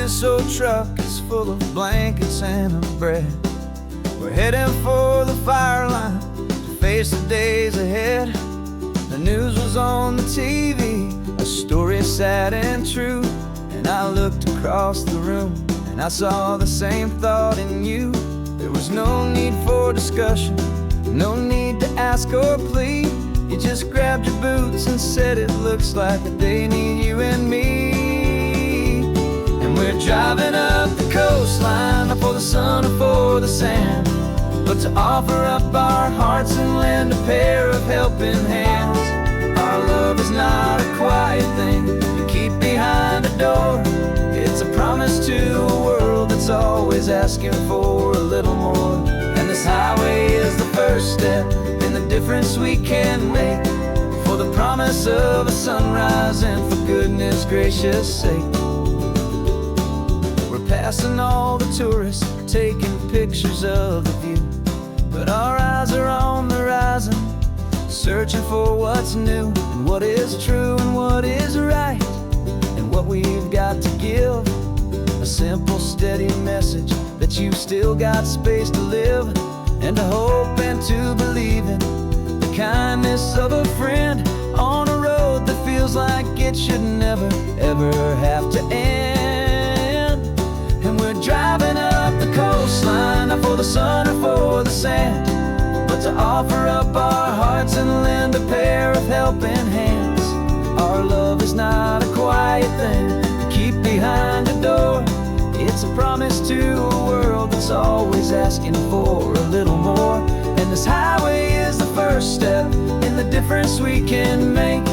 this old truck is full of blankets and of bread. We're heading for the fire line to face the days ahead. The news was on the TV, a story sad and true. And I looked across the room and I saw the same thought in you. There was no need for discussion, no need to ask or plead. You just grabbed your boots and said it looks like that they need you and me. And we're driving up the coastline, not for the sun or for the sand, but to offer up our hearts and lend a pair of helping hands. Our love is not a quiet thing you keep behind a door. It's a promise to a world that's always asking for a little more. And this highway is the first step in the difference we can make, for the promise of a sunrise and for goodness gracious sake. We're passing all the tourists, taking pictures of the view, but our eyes are on the horizon, searching for what's new and what is true and what is right, and what we've got to give. A simple, steady message that you've still got space to live, and to hope and to believe in the kindness of a friend on a road that feels like it should never, ever have to end. And we're driving up the coastline, not for the sun or for the sand, but to offer up our hearts and lend a pair of helping hands. Our love is not a quiet thing to keep behind a door. It's a promise to a world that's always asking for a little more. And this highway is the first step in the difference we can make,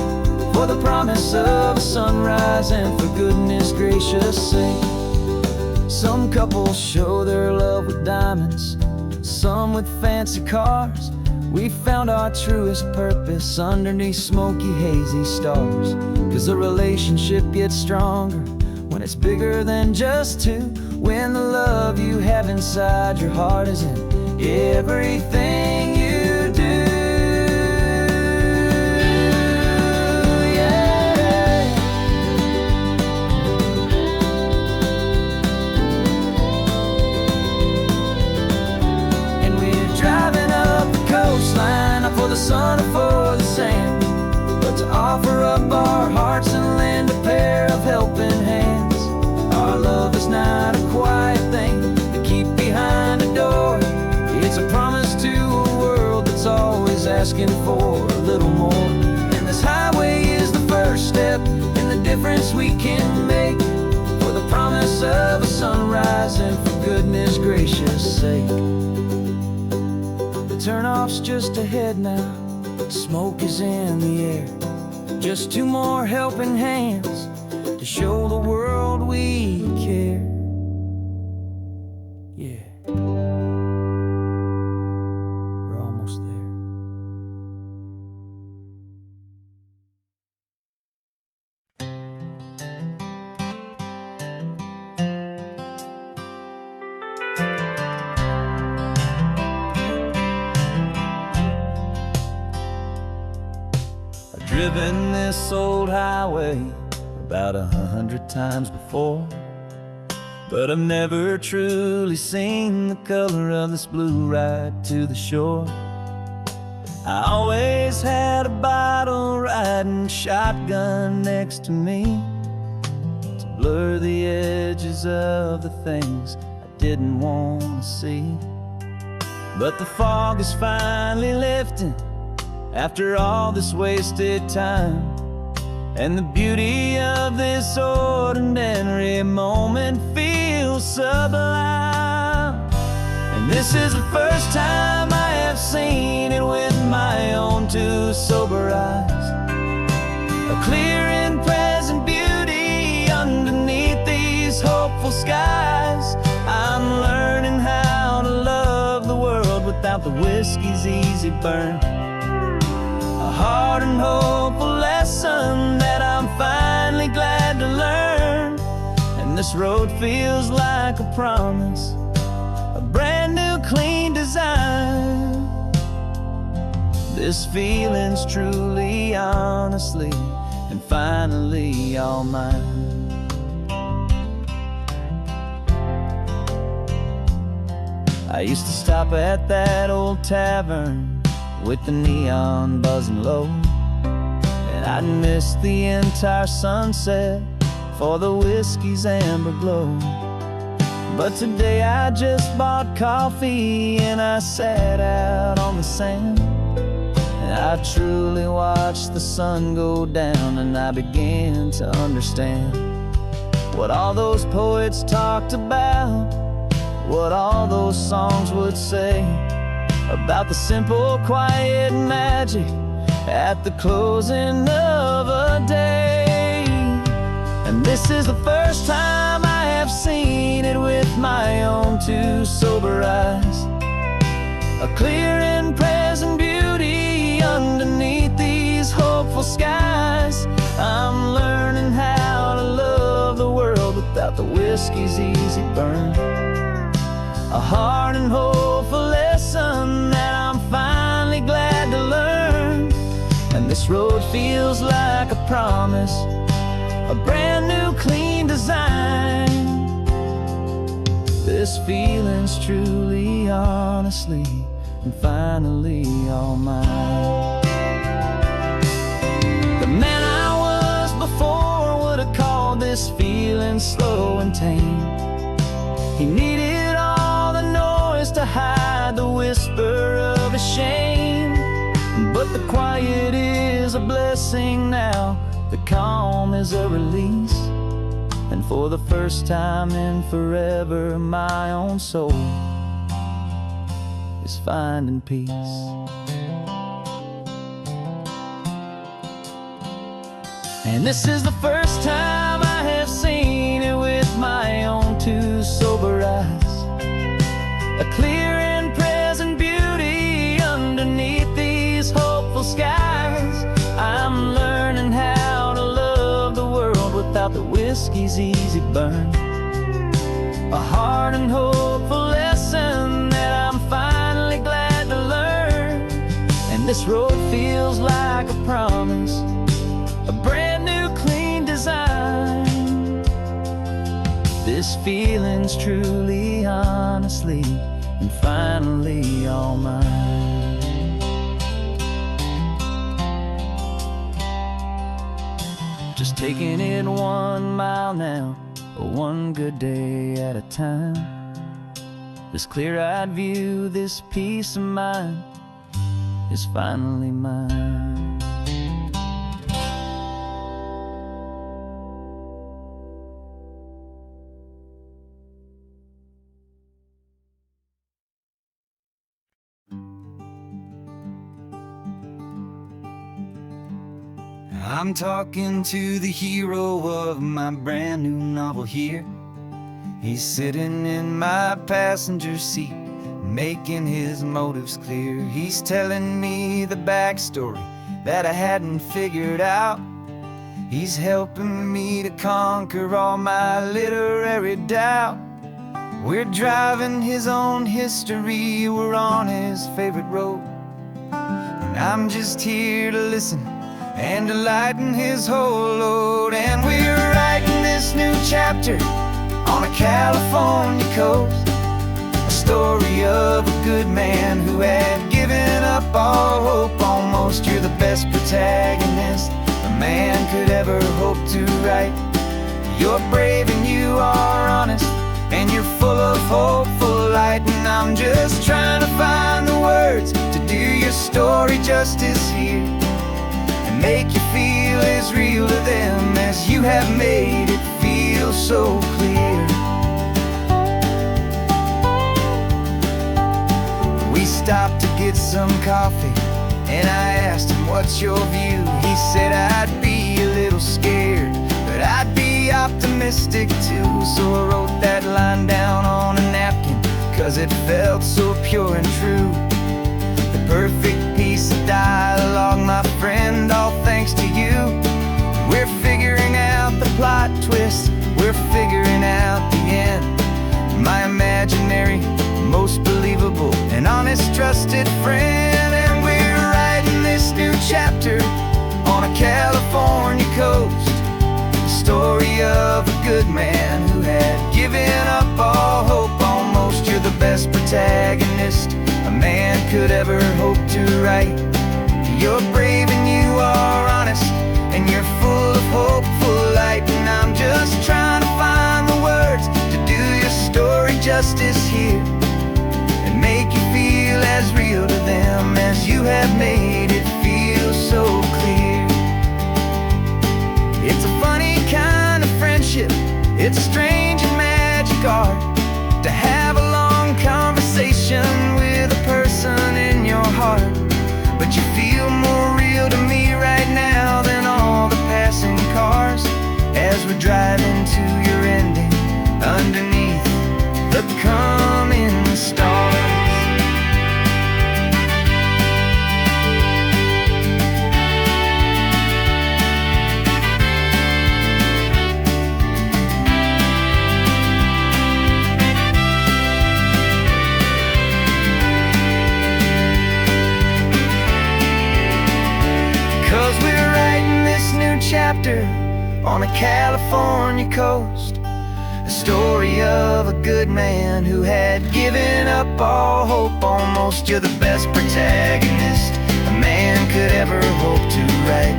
for the promise of a sunrise and for goodness gracious sake. Some couples show their love with diamonds, some with fancy cars. We found our truest purpose underneath smoky, hazy stars. 'Cause a relationship gets stronger when it's bigger than just two, when the love you have inside your heart is in everything you do. Yeah. And we're driving up the coastline, not for the sun or for the sand, but to offer up our hearts and lend a pair of helping hands. Our love is not a quiet thing to keep behind a door. It's a promise to a world that's always asking for a little more. And this highway is the first step in the difference we can make, for the promise of a sunrise and for goodness gracious sake. The turnoff's just ahead now, smoke is in the air. Just two more helping hands to show the world we care. Yeah, we're almost there. I've driven this old highway about 100 times before, but I've never truly seen the color of this blue right to the shore. I always had a bottle riding shotgun next to me to blur the edges of the things I didn't want to see. But the fog is finally lifting after all this wasted time, and the beauty of this ordinary moment feels sublime. And this is the first time I have seen it with my own two sober eyes, a clear and present beauty underneath these hopeful skies. I'm learning how to love the world without the whiskey's easy burn, a hard and hopeful lesson that I'm finally glad to learn. And this road feels like a promise, a brand new clean design. This feeling's truly, honestly, and finally all mine. I used to stop at that old tavern with the neon buzzing low, and I'd miss the entire sunset for the whiskey's amber glow. But today I just bought coffee and I sat out on the sand, and I truly watched the sun go down, and I began to understand what all those poets talked about, what all those songs would say about the simple, quiet magic at the closing of a day. And this is the first time I have seen it with my own two sober eyes, a clear and present beauty underneath these hopeful skies. I'm learning how to love the world without the whiskey's easy burn, a hard and hopeful lesson that I'm finally glad to learn. And this road feels like a promise, a brand new clean design. This feeling's truly, honestly, and finally all mine. The man I was before would have called this feeling slow and tame. He needed all the noise to hide the whisper of his shame. But the quiet is a blessing now, the calm is a release, and for the first time in forever my own soul is finding peace. And this is the first time I have seen it with my own two sober eyes, a clear and present beauty underneath these hopeful skies. I'm learning how to love the world without the whiskey's easy burn, a hard and hopeful lesson that I'm finally glad to learn. And this road feels like a promise, a brand new clean design. This feeling's truly, honestly, and finally all mine. Just taking it 1 mile now, one good day at a time. This clear-eyed view, this peace of mind is finally mine. I'm talking to the hero of my brand new novel here. He's sitting in my passenger seat, making his motives clear. He's telling me the backstory that I hadn't figured out. He's helping me to conquer all my literary doubt. We're driving his own history, we're on his favorite road, and I'm just here to listen and to lighten his whole load. And we're writing this new chapter on a California coast, a story of a good man who had given up all hope almost. You're the best protagonist a man could ever hope to write. You're brave and you are honest, and you're full of hopeful light. And I'm just trying to find the words to do your story justice here, make you feel as real to them as you have made it feel so clear. We stopped to get some coffee, and I asked him, what's your view? He said, I'd be a little scared, but I'd be optimistic too. So I wrote that line down on a napkin, 'cause it felt so pure and true. The perfect piece of dialogue, my friend, all thanks to you. We're figuring out the plot twist, we're figuring out the end. My imaginary, most believable and honest trusted friend. And we're writing this new chapter on a California coast, the story of a good man who had given up all hope almost. You're the best protagonist a man could ever hope to write. You're brave and you are honest, and you're full of hopeful light. And I'm just trying to find the words to do your story justice here, and make you feel as real to them as you have made it feel so clear. It's a funny kind of friendship, it's strange and magic art to have a long conversation with a person in your heart. But you feel more real to me right now than all the passing cars, as we're driving to your ending underneath the coming stars. 'Cause we're writing this new chapter on a California coast, a story of a good man who had given up all hope almost. You're the best protagonist a man could ever hope to write.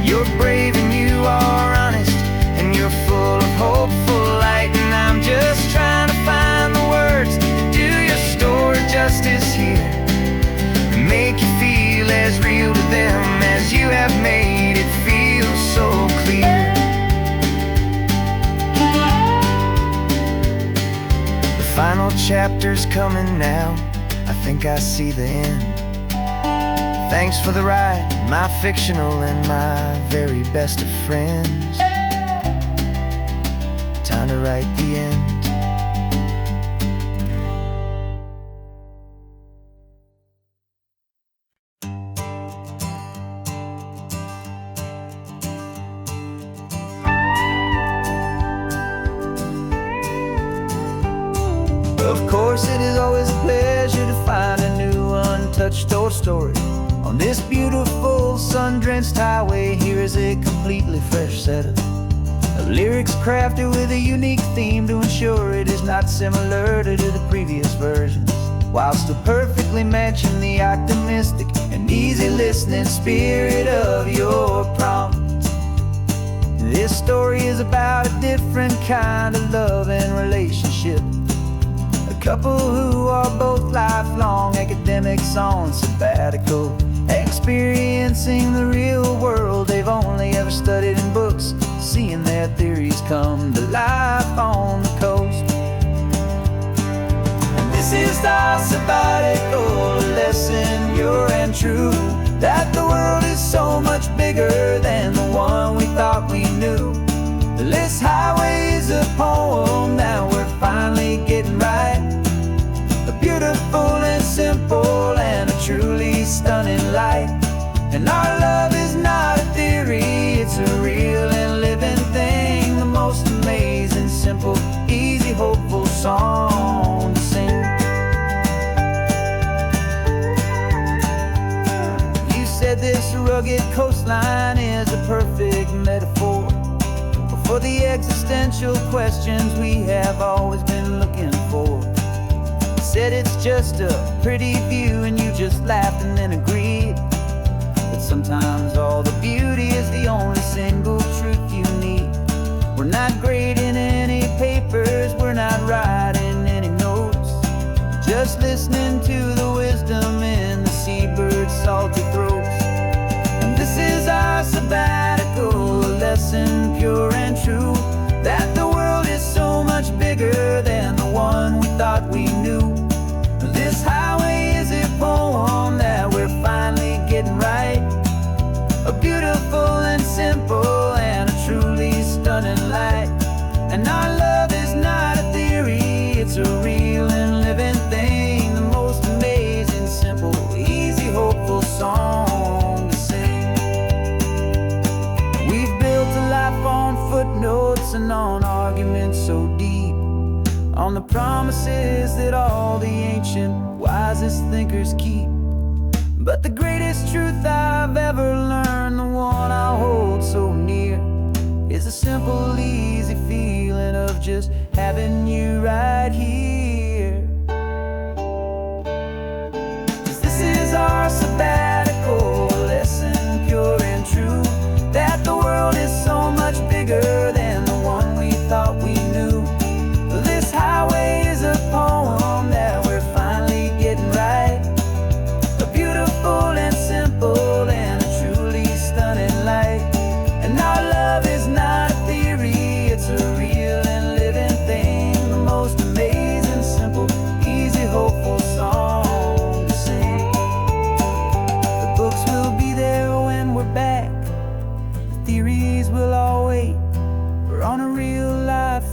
You're brave and you are honest, and you're full of hopeful light. And I'm just trying to find the words to do your story justice here, and make you feel as real to them as you have made it feel so clear. The final chapter's coming now, I think I see the end. Thanks for the ride, my fictional and my very best of friends. Time to write the end. Of course, it is always a pleasure to find a new untouched old story. On this beautiful sun-drenched highway, here is a completely fresh set of lyrics crafted with a unique theme to ensure it is not similar to the previous versions, while still perfectly matching the optimistic and easy listening spirit of your prompt. This story is about a different kind of love and relationship. A couple who are both lifelong academics on sabbatical, experiencing the real world they've only ever studied in books, seeing their theories come to life on the coast. And this is our sabbatical lesson, pure and true, that the world is so much bigger than the one we thought we knew. This highway is a poem that we're finally getting right, a beautiful and simple and a truly stunning light. And our love is not a theory, it's a real and living thing, the most amazing, simple, easy, hopeful song to sing. You said this rugged coastline is a perfect metaphor for the existential questions we have always been looking for. Said it's just a pretty view, and you just laughed and then agreed that sometimes all the beauty is the only single truth you need. We're not grading any papers, we're not writing any notes, just listening to the wisdom in the seabird's salty throats. And this is our sabbatical lesson, pure and true, that the world is so much bigger than the one we thought we knew. This highway is a poem that we're finally getting right, a beautiful and simple and a truly stunning light. And our love is not a theory, it's a real and living thing, the most amazing, simple, easy, hopeful song to sing. We've built a life on footnotes and on arguments so deep, on the promises that all the ancient wisest thinkers keep. But the greatest truth I've ever learned, the one I hold so near, is a simple, easy feeling of just having you right here.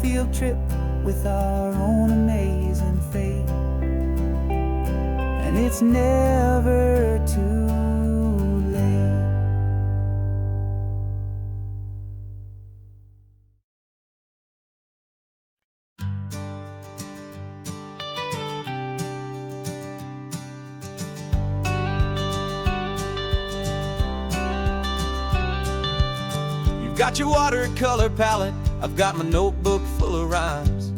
field trip with our own amazing fate. And it's never too late. You've got your watercolor palette, I've got my notebook full of rhymes.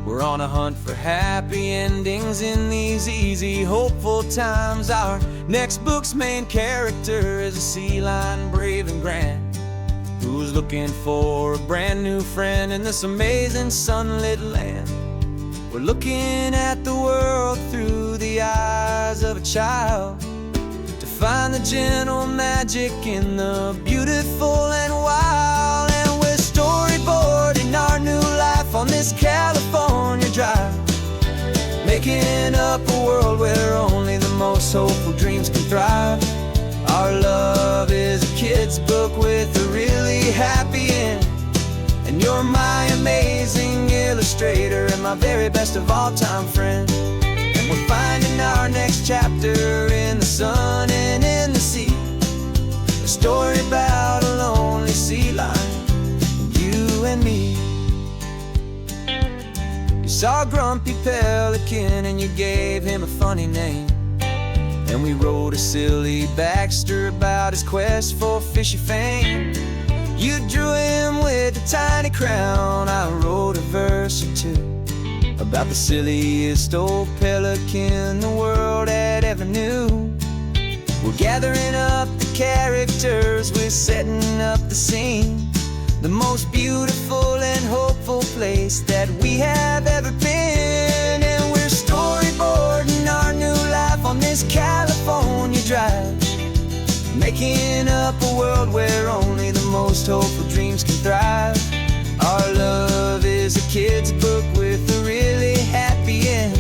We're on a hunt for happy endings in these easy, hopeful times. Our next book's main character is a sea lion, brave and grand, who's looking for a brand new friend in this amazing sunlit land. We're looking at the world through the eyes of a child, to find the gentle magic in the beautiful and wild. And we're storyboarding our new life on this California drive, making up a world where only the most hopeful dreams can thrive. Our love is a kid's book with a really happy end, and you're my amazing illustrator and my very best of all time friend. And we're finding our next chapter in the sun and in the sea, a story about a lonely sea lion, you and me. You saw a grumpy pelican and you gave him a funny name, and we wrote a silly Baxter about his quest for fishy fame. You drew him with a tiny crown, I wrote a verse or two about the silliest old pelican the world had ever knew. We're gathering up the characters, we're setting up the scene, the most beautiful and hopeful place that we have ever been. And we're storyboarding our new life on this California drive, making up a world where only the most hopeful dreams can thrive. Our love is a kid's book with a really happy end,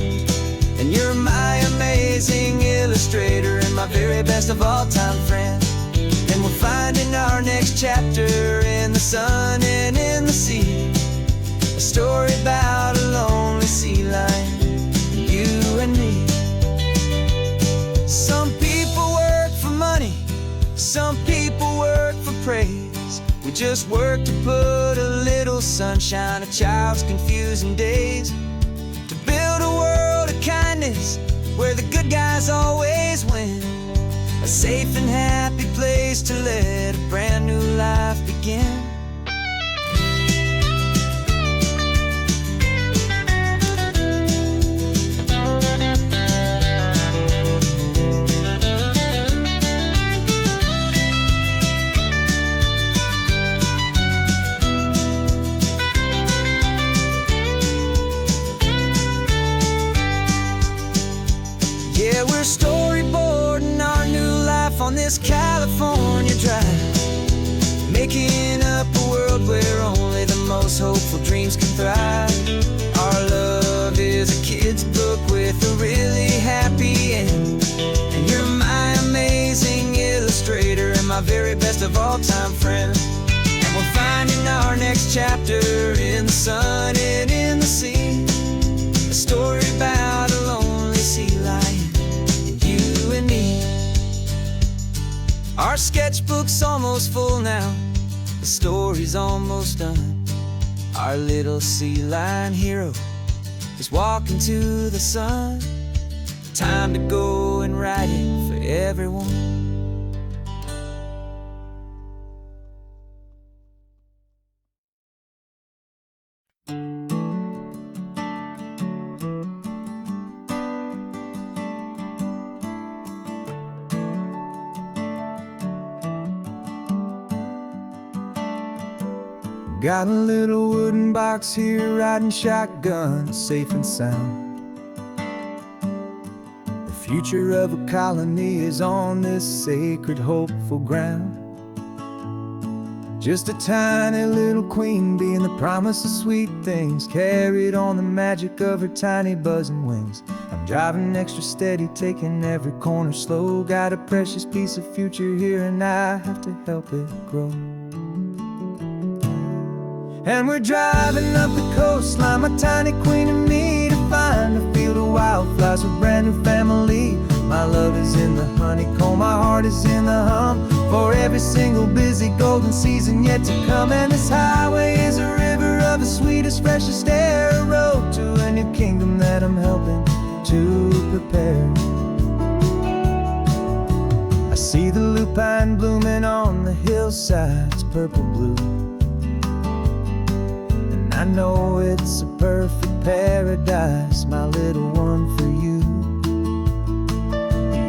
and you're my amazing illustrator and my very best of all time friend. And we're finding our next chapter in the sun and in the sea, a story about a lonely sea lion, you and me. Some people work for money, some people work for praise. We just work to put a little sunshine in a child's confusing days, to build a world of kindness where the good guys always win, a safe and happy place to let a brand new life begin. Yeah, we're storyboarding our new life on this California drive, making up a world where only the most hopeful dreams can thrive. Our love is a kid's book with a really happy end, and you're my amazing illustrator and my very best of all time friend. And we're finding our next chapter in the sun and in the sea, a story about a lonely sea lion, you and me. Our sketchbook's almost full now, the story's almost done. Our little sea lion hero is walking to the sun. Time to go and write it for everyone. Got a little wooden box here, riding shotgun, safe and sound. The future of a colony is on this sacred, hopeful ground. Just a tiny little queen bee and the promise of sweet things, carried on the magic of her tiny buzzing wings. I'm driving extra steady, taking every corner slow. Got a precious piece of future here and I have to help it grow. And we're driving up the coastline, my tiny queen and me, to find a field of wildflowers with brand new family. My love is in the honeycomb, my heart is in the hum, for every single busy golden season yet to come. And this highway is a river of the sweetest, freshest air, a road to a new kingdom that I'm helping to prepare. I see the lupine blooming on the hillsides, purple blue, and I know it's a perfect paradise, my little one, for you.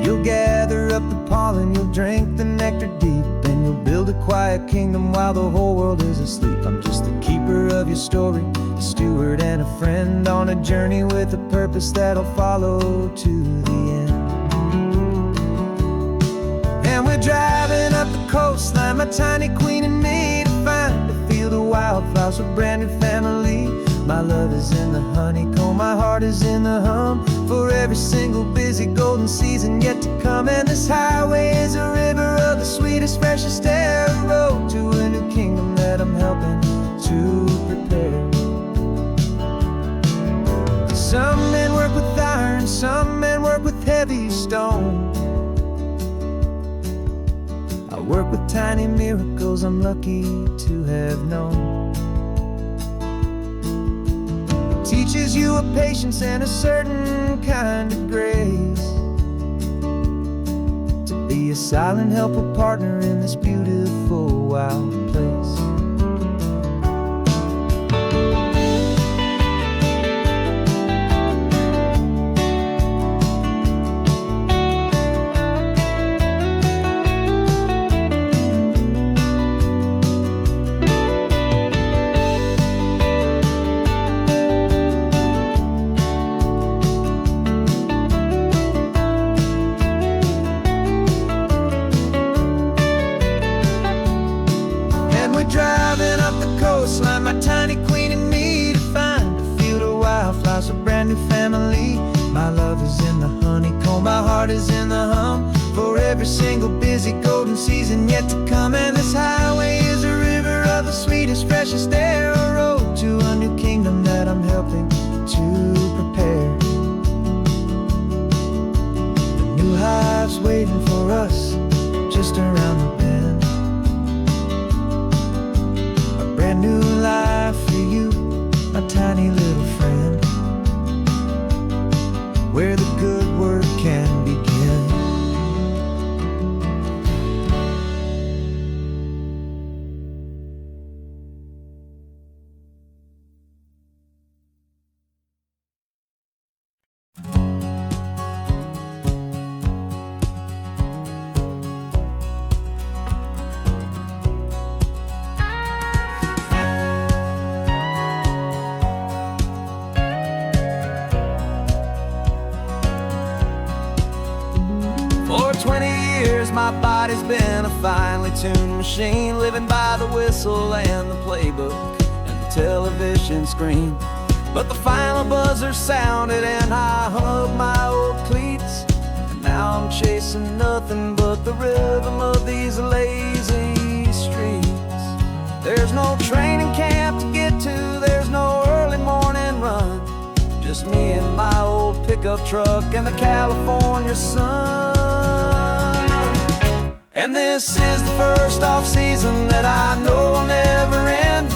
You'll gather up the pollen, you'll drink the nectar deep, and you'll build a quiet kingdom while the whole world is asleep. I'm just the keeper of your story, a steward and a friend, on a journey with a purpose that'll follow to the end. And we're driving up the coastline, my tiny queen and me, to find a field of wildflowers with brand new family. My love is in the honeycomb, my heart is in the hum, for every single busy golden season yet to come. And this highway is a river of the sweetest, freshest air, a road to a new kingdom that I'm helping to prepare. Some men work with iron, some men work with heavy stone. I work with tiny miracles I'm lucky to have known. Teaches you a patience and a certain kind of grace, to be a silent, helpful partner in this beautiful, wild place. Driving up the coastline, my tiny queen and me, to find a field of wildflowers, a brand new family. My love is in the honeycomb, my heart is in the hum, for every single busy golden season yet to come. And this highway is a river of the sweetest, freshest air, a road to a new kingdom that I'm helping to prepare. The new hive's waiting for us just around the bend. Brand new life for you, my tiny little friend, where the good work can begin. For 20 years my body's been a finely tuned machine, living by the whistle and the playbook and the television screen. But the final buzzer sounded and I hung up my old cleats, and now I'm chasing nothing but the rhythm of these lazy streets. There's no training camp to get to, there's no early morning run, just me and my old pickup truck and the California sun. And this is the first off-season that I know will never end,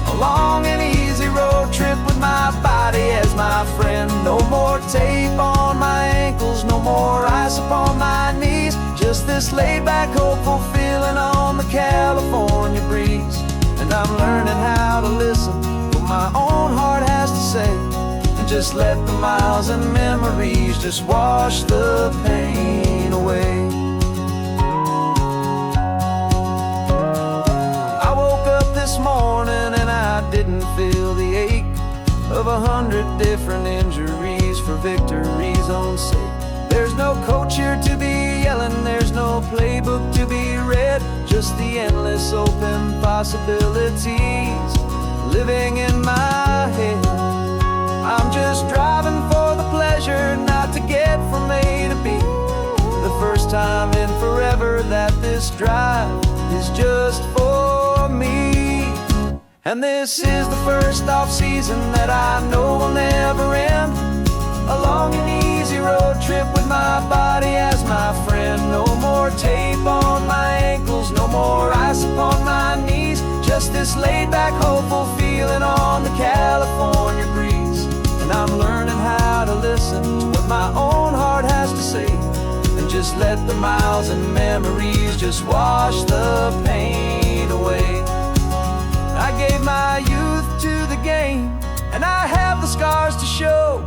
a long and easy road trip with my body as my friend. No more tape on my ankles, no more ice upon my knees, just this laid-back, hopeful feeling on the California breeze. And I'm learning how to listen to what my own heart has to say, and just let the miles and memories just wash the pain away. This morning and I didn't feel the ache of 100 different injuries for victory's own sake. There's no coach here to be yelling, there's no playbook to be read, just the endless open possibilities living in my head. I'm just driving for the pleasure, not to get from A to B. The first time in forever that this drive is just for me. And this is the first off-season that I know will never end. A long and easy road trip with my body as my friend. No more tape on my ankles, no more ice upon my knees. Just this laid-back, hopeful feeling on the California breeze. And I'm learning how to listen to what my own heart has to say, and just let the miles and memories just wash the pain away. I gave my youth to the game, and I have the scars to show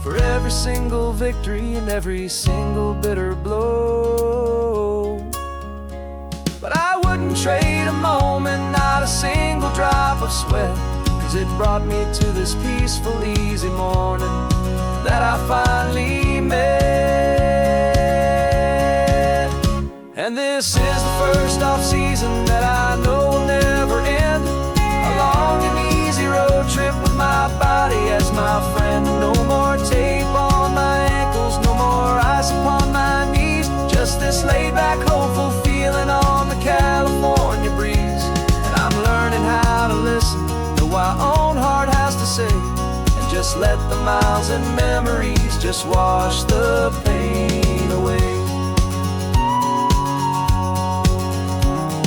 for every single victory and every single bitter blow. But I wouldn't trade a moment, not a single drop of sweat, 'cause it brought me to this peaceful, easy morning that I finally met. And this is the first off-season that I know will never end. A long and easy road trip with my body as my friend. No more tape on my ankles, no more ice upon my knees. Just this laid-back, hopeful feeling on the California breeze. And I'm learning how to listen to what my own heart has to say, and just let the miles and memories just wash the pain away.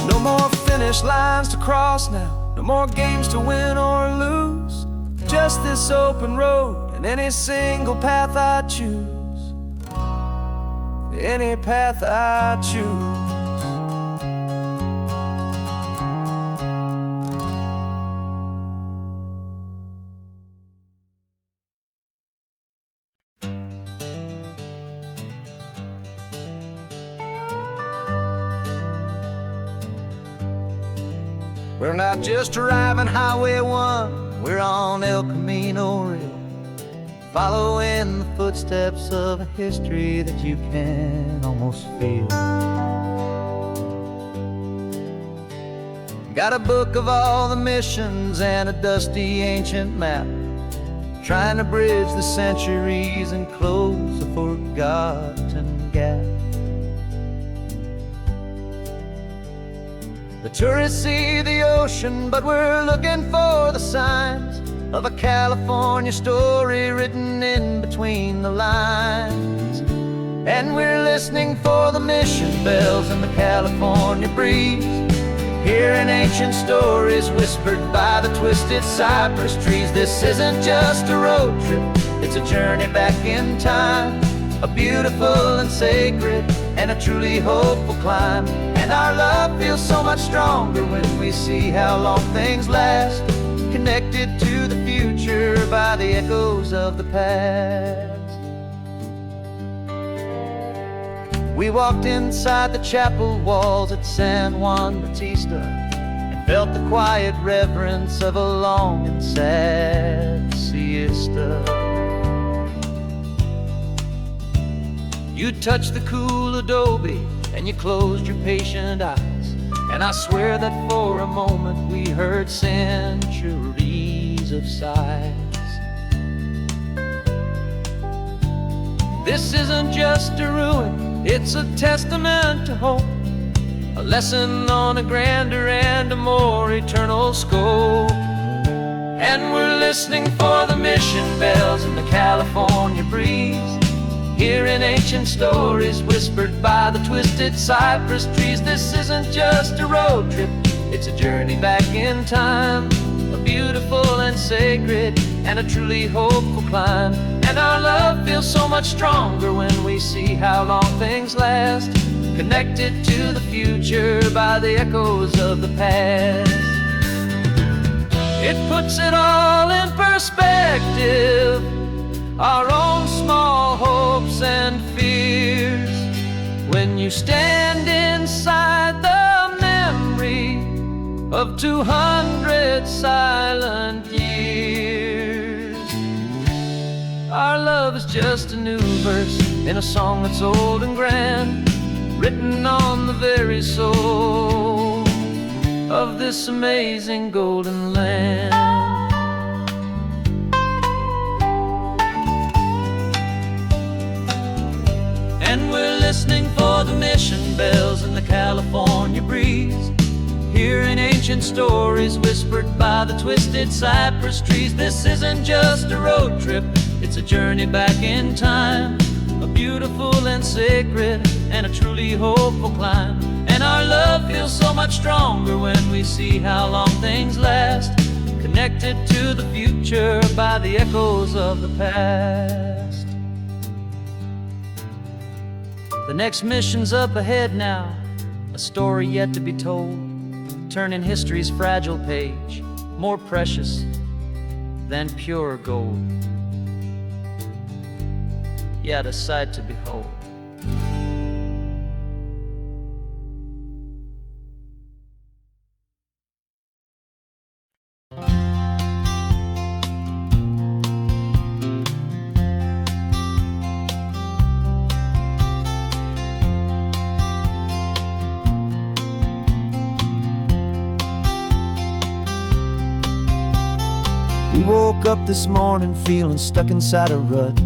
No more finish lines to cross now, no more games to win or lose. Just this open road and any single path I choose. Any path I choose. We're not just driving Highway 1, we're on El Camino Real, following the footsteps of a history that you can almost feel. Got a book of all the missions and a dusty ancient map, trying to bridge the centuries and close a forgotten gap. The tourists see the ocean, but we're looking for the signs of a California story written in between the lines. And we're listening for the mission bells in the California breeze, hearing ancient stories whispered by the twisted cypress trees. This isn't just a road trip, it's a journey back in time, a beautiful and sacred and a truly hopeful climb. And our love feels so much stronger when we see how long things last, connected to the future by the echoes of the past. We walked inside the chapel walls at San Juan Bautista and felt the quiet reverence of a long and sad siesta. You touched the cool adobe and you closed your patient eyes, and I swear that for a moment we heard centuries of sighs. This isn't just a ruin, it's a testament to hope, a lesson on a grander and a more eternal scope. And we're listening for the mission bells in the California breeze, hearing ancient stories whispered by the twisted cypress trees. This isn't just a road trip, it's a journey back in time, a beautiful and sacred and a truly hopeful climb. And our love feels so much stronger when we see how long things last, connected to the future by the echoes of the past. It puts it all in perspective, our own small hopes and fears, when you stand inside the memory of 200 silent years. Our love is just a new verse in a song that's old and grand, written on the very soul of this amazing golden land. And we're listening for the mission bells in the California breeze, hearing ancient stories whispered by the twisted cypress trees. This isn't just a road trip, it's a journey back in time, a beautiful and sacred and a truly hopeful climb. And our love feels so much stronger when we see how long things last, connected to the future by the echoes of the past. The next mission's up ahead now, a story yet to be told, turning history's fragile page more precious than pure gold. Yet a sight to behold. We woke up this morning feeling stuck inside a rut.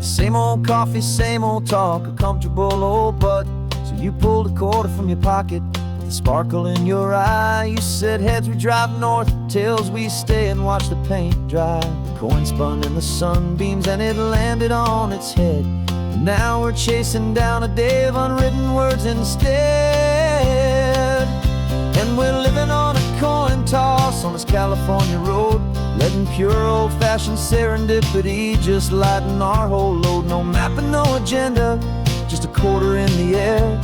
Same old coffee, same old talk, a comfortable old butt. So you pulled a quarter from your pocket with a sparkle in your eye. You said, heads we drive north, tails we stay and watch the paint dry. The coin spun in the sunbeams and it landed on its head. And now we're chasing down a day of unwritten words instead. And we're living on a coin toss on this California road, letting pure old-fashioned serendipity just lighten our whole load. No map and no agenda, just a quarter in the air.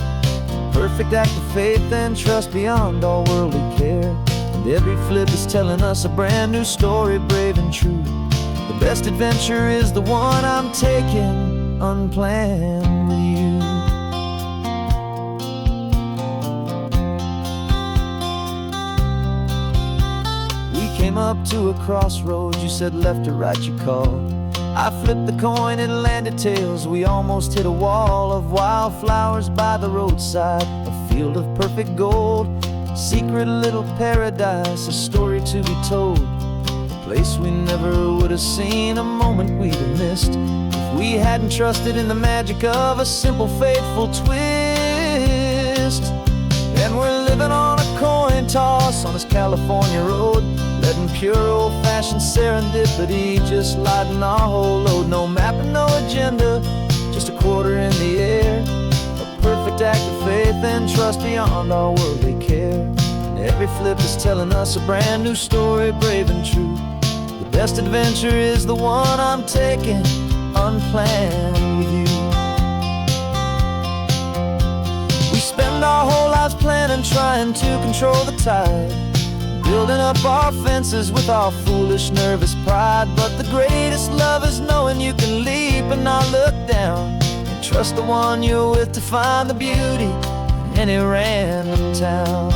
Perfect act of faith and trust beyond all worldly care. And every flip is telling us a brand new story, brave and true. The best adventure is the one I'm taking, unplanned with you. Came up to a crossroads, you said left or right you called. I flipped the coin, it landed tails. We almost hit a wall of wildflowers by the roadside, a field of perfect gold, secret little paradise, a story to be told. A place we never would have seen, a moment we'd have missed if we hadn't trusted in the magic of a simple faithful twist. And we're living on a coin toss on this California road, letting pure old-fashioned serendipity just lighten our whole load. No map and no agenda, just a quarter in the air. A perfect act of faith and trust beyond all worldly care. And every flip is telling us a brand new story, brave and true. The best adventure is the one I'm taking, unplanned with you. We spend our whole lives planning, trying to control the tide, building up our fences with our foolish, nervous pride. But the greatest love is knowing you can leap and not look down, and trust the one you're with to find the beauty in any random town.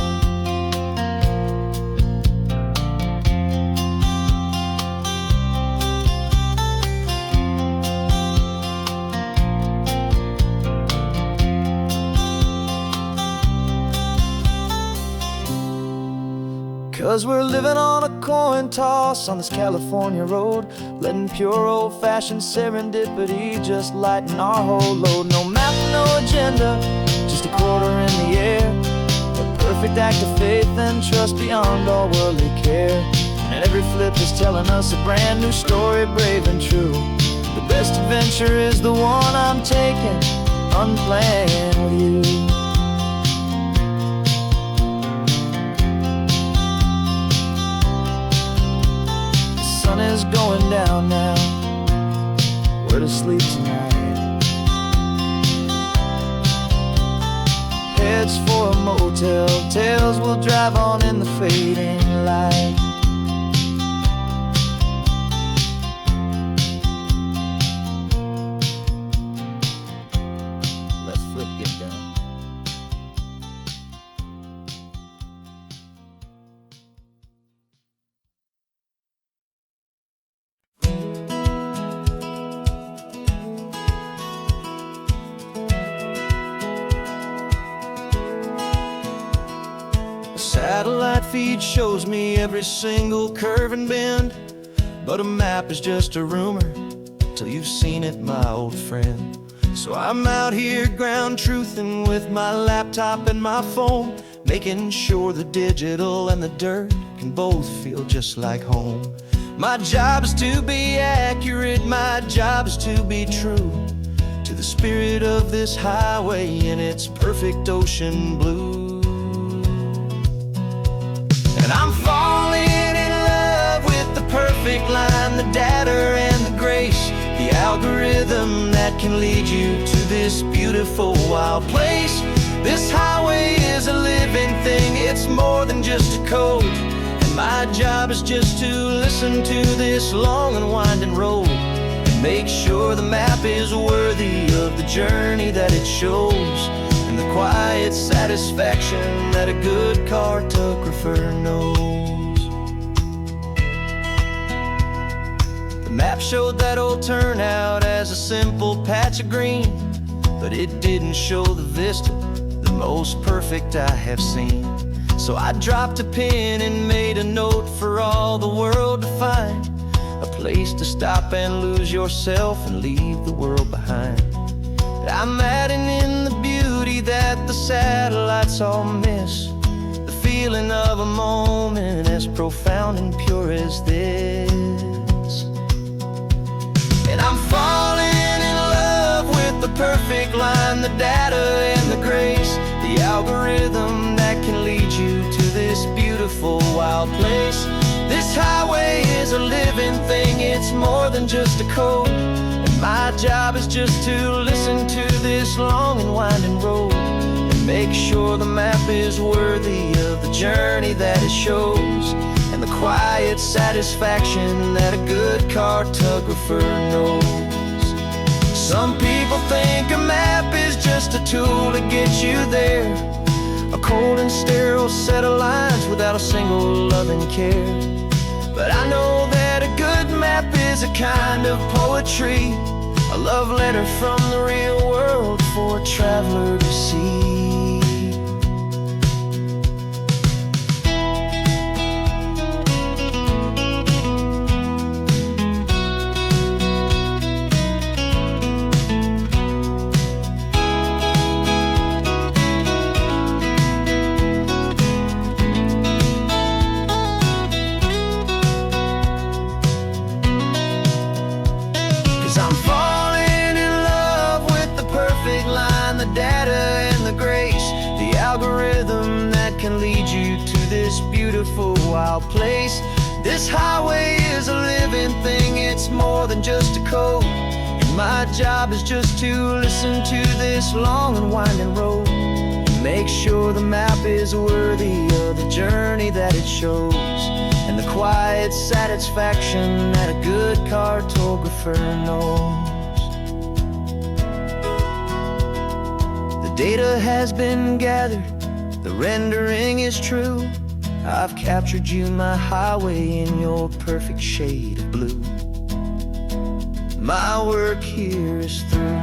'Cause we're living on a coin toss on this California road, letting pure old-fashioned serendipity just lighten our whole load. No map, no agenda, just a quarter in the air. A perfect act of faith and trust beyond all worldly care. And every flip is telling us a brand new story, brave and true. The best adventure is the one I'm taking, unplanned with you. The sun is going down now, we're to sleep tonight. Heads for a motel, tails will drive on in the fading light. Let's flip get down. Satellite feed shows me every single curve and bend, but a map is just a rumor till you've seen it, my old friend. So I'm out here ground truthing with my laptop and my phone, making sure the digital and the dirt can both feel just like home. My job is to be accurate, my job is to be true to the spirit of this highway in its perfect ocean blue. And I'm falling in love with the perfect line, the data and the grace, the algorithm that can lead you to this beautiful wild place. This highway is a living thing, it's more than just a code. And my job is just to listen to this long and winding road and make sure the map is worthy of the journey that it shows, and the quiet satisfaction that a good cartographer knows. The map showed that old turnout as a simple patch of green, but it didn't show the vista, the most perfect I have seen. So I dropped a pin and made a note for all the world to find, a place to stop and lose yourself and leave the world behind. I'm adding in the beauty that the satellites all miss, the feeling of a moment as profound and pure as this. And I'm falling in love with the perfect line, the data and the grace, the algorithm that can lead you to this beautiful wild place. This highway is a living thing, it's more than just a code. And my job is just to listen to this long and winding road and make sure the map is worthy of the journey that it shows, and the quiet satisfaction that a good cartographer knows. Some people think a map is just a tool to get you there, a cold and sterile set of lines without a single loving care. But I know that a good map is a kind of poetry, a love letter from the real world for a traveler to see. 'Cause I'm falling in love with the perfect line, the data and the grace, the algorithm that can lead you to this beautiful wild place. This highway is a living thing, it's more than just a code. And my job is just to listen to this long and winding road and make sure the map is worthy of the journey that it shows, and the quiet satisfaction that a good cartographer knows. The data has been gathered, the rendering is true. I've captured you, my highway, in your perfect shade of blue. My work here is through.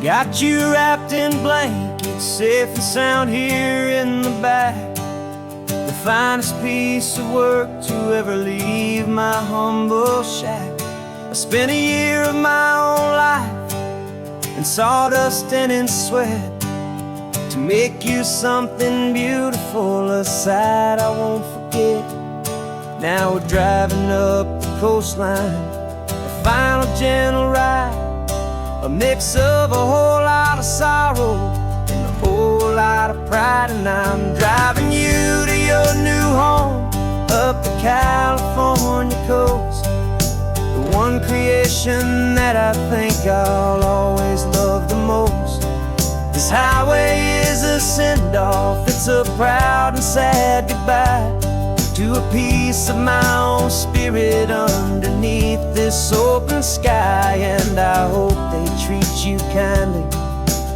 Got you wrapped in blankets, safe and sound here in the back. The finest piece of work to ever leave my humble shack. I spent a year of my own life in sawdust and in sweat to make you something beautiful, a sight I won't forget. Now we're driving up the coastline, a final gentle ride, a mix of a whole lot of sorrow and a whole lot of pride. And I'm driving you to your new home up the California coast, the one creation that I think I'll always love the most. This highway is a send-off, it's a proud and sad goodbye to a piece of my own spirit underneath this open sky. And I hope they treat you kindly,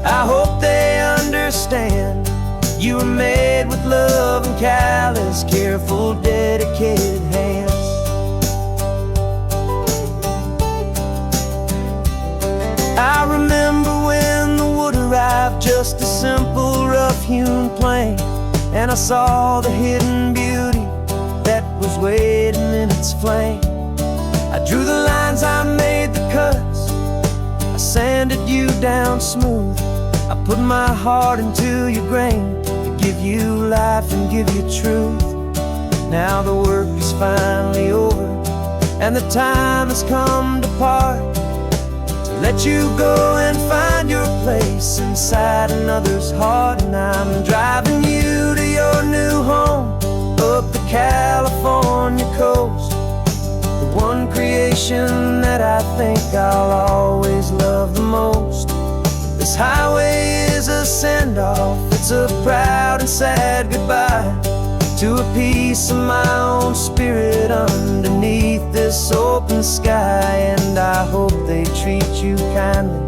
I hope they understand You were made with love and callous, careful, dedicated hands. I remember when the wood arrived, just a simple rough-hewn plank, and I saw the hidden beauty that was waiting in its flame. I drew the lines, I made the cuts, I sanded you down smooth. I put my heart into your grain to give you life and give you truth. Now the work is finally over, and the time has come to part, to let you go and find your place inside another's heart. And I'm driving you to your new home, up the California coast, the one creation that I think I'll always love the most. This highway is a send-off, it's a proud and sad goodbye to a piece of my own spirit underneath this open sky. And I hope they treat you kindly,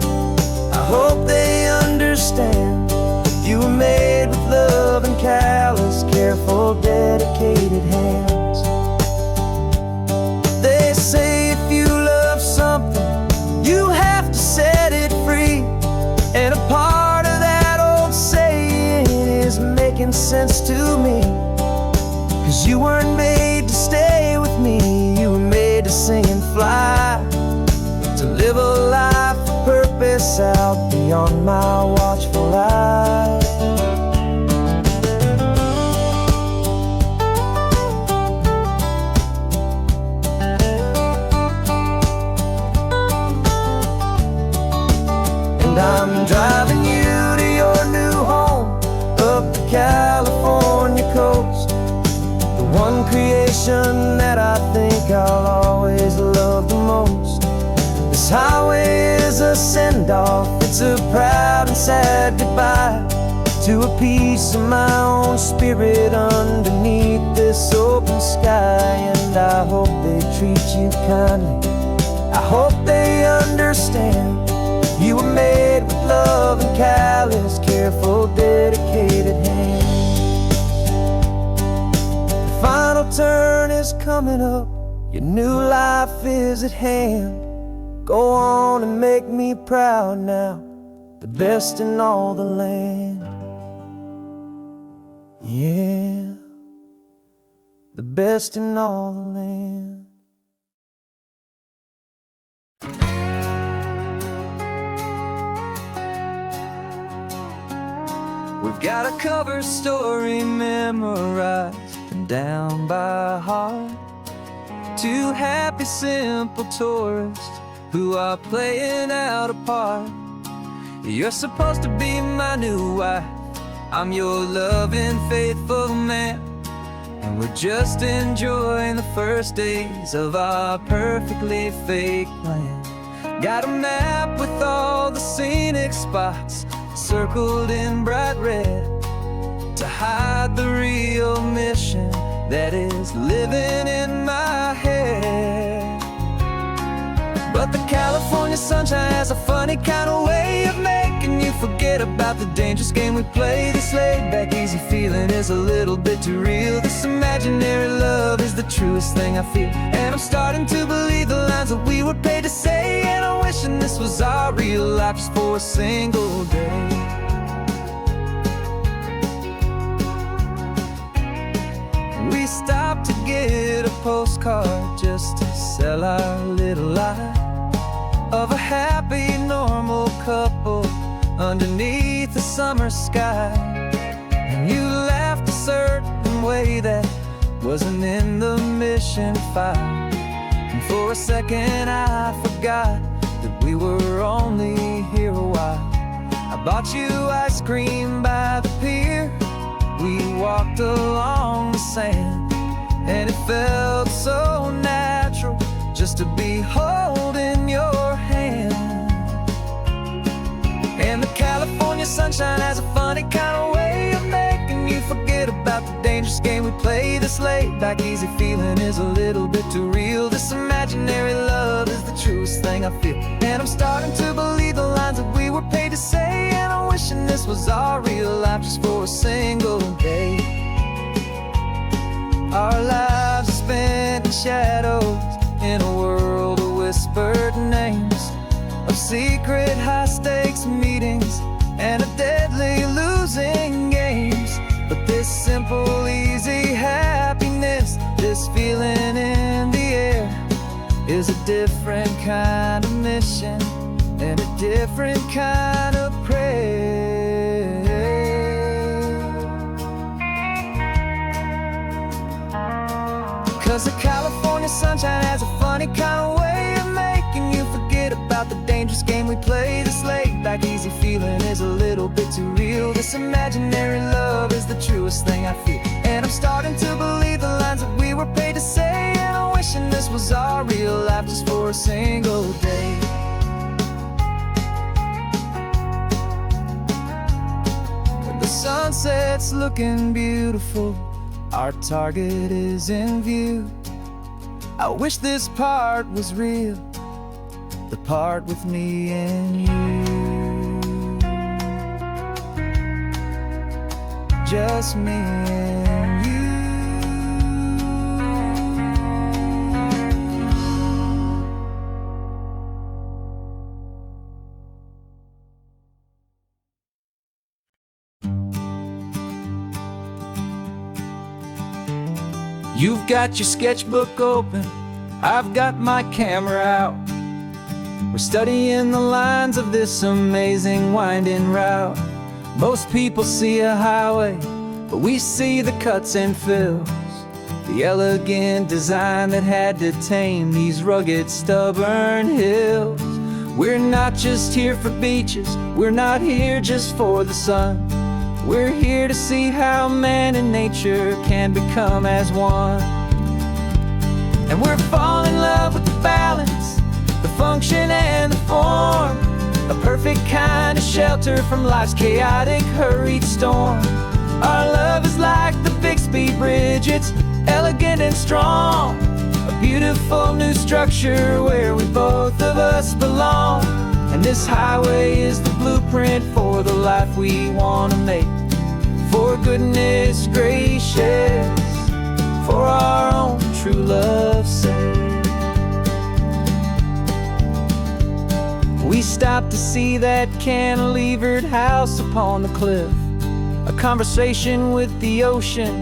I hope they understand. You were made with love and callous, careful, dedicated hands. They say if you love something, you have to set it free. And a part of that old saying is making sense to me. 'Cause you weren't made to stay with me, you were made to sing and fly, to live a life of purpose out beyond my watchful eye. And I'm driving you to your new home, up the California coast, the one creation that I think I'll always love the most. This highway is a send-off, it's a proud and sad goodbye to a piece of my own spirit underneath this open sky. And I hope they treat you kindly, I hope they understand. You were made with love and callous, careful, dedicated hands. The final turn is coming up, your new life is at hand. Go on and make me proud now, the best in all the land. Yeah, the best in all the land. We've got a cover story memorized and down by heart. Two happy, simple tourists who are playing out a part. You're supposed to be my new wife, I'm your loving, faithful man, and we're just enjoying the first days of our perfectly fake plan. Got a map with all the scenic spots circled in bright red to hide the real mission that is living in my head. But the California sunshine has a funny kind of way of making you forget about the dangerous game we play. This laid-back, easy feeling is a little bit too real. This imaginary love is the truest thing I feel, and I'm starting to believe the lines that we were paid to say. And I'm wishing this was our real life just for a single day. We stopped to get a postcard just to sell our little lie of a happy, normal couple underneath the summer sky. And you laughed a certain way that wasn't in the mission file, and for a second I forgot that we were only here a while. I bought you ice cream by the pier, we walked along the sand, and it felt so natural just to be holding your hand. And the California sunshine has a funny kind of way of making you forget about the dangerous game we play. This laid-back, easy feeling is a little bit too real. This imaginary love is the truest thing I feel, and I'm starting to believe the lines that we were paid to say. And I'm wishing this was our real life just for a single day. Our lives are spent in shadows, in a world of whispered names, of secret high-stakes meetings and of deadly losing games. But this simple, easy happiness, this feeling in the air, is a different kind of mission and a different kind of prayer. 'Cause the California sunshine has a funny kind of way of making you forget about the dangerous game we play. This laid-back easy feeling is a little bit too real. This imaginary love is the truest thing I feel, and I'm starting to believe the lines that we were paid to say. And I'm wishing this was our real life just for a single day. The sunset's looking beautiful, our target is in view. I wish this part was real, the part with me and you. Just me and you. You've got your sketchbook open, I've got my camera out. We're studying the lines of this amazing winding route. Most people see a highway, but we see the cuts and fills, the elegant design that had to tame these rugged, stubborn hills. We're not just here for beaches, we're not here just for the sun. We're here to see how man and nature can become as one. And we're falling in love with the balance, the function and the form, a perfect kind of shelter from life's chaotic, hurried storm. Our love is like the Bixby Bridge, it's elegant and strong, a beautiful new structure where we both of us belong. And this highway is the blueprint for the life we want to make. For goodness gracious, for our own true love's sake. We stopped to see that cantilevered house upon the cliff, a conversation with the ocean,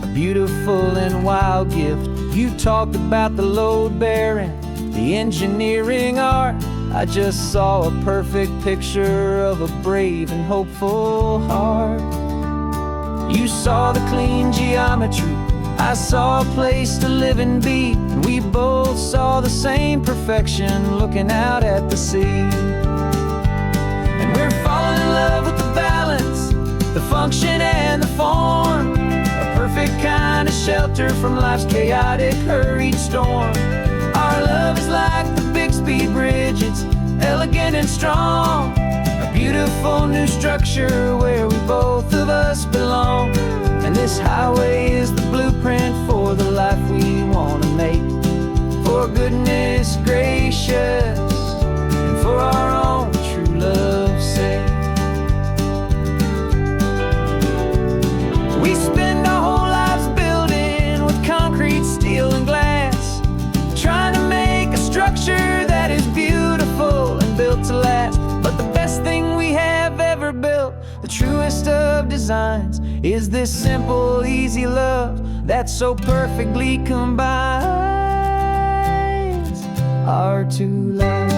a beautiful and wild gift. You talked about the load bearing, the engineering art. I just saw a perfect picture of a brave and hopeful heart. You saw the clean geometry, I saw a place to live and be. And we both saw the same perfection looking out at the sea. And we're falling in love with the balance, the function and the form, a perfect kind of shelter from life's chaotic, hurried storm. Our love is like the Bixby Bridge, it's elegant and strong, a beautiful new structure where we both of us belong. And this highway is the blueprint for the life we want to make. For goodness gracious, and for our own true love's sake. We spend our whole lives building with concrete, steel and glass, trying to make a structure that is beautiful and built to last. But the best thing we have ever built, the truest of designs, is this simple, easy love that so perfectly combines our two lives.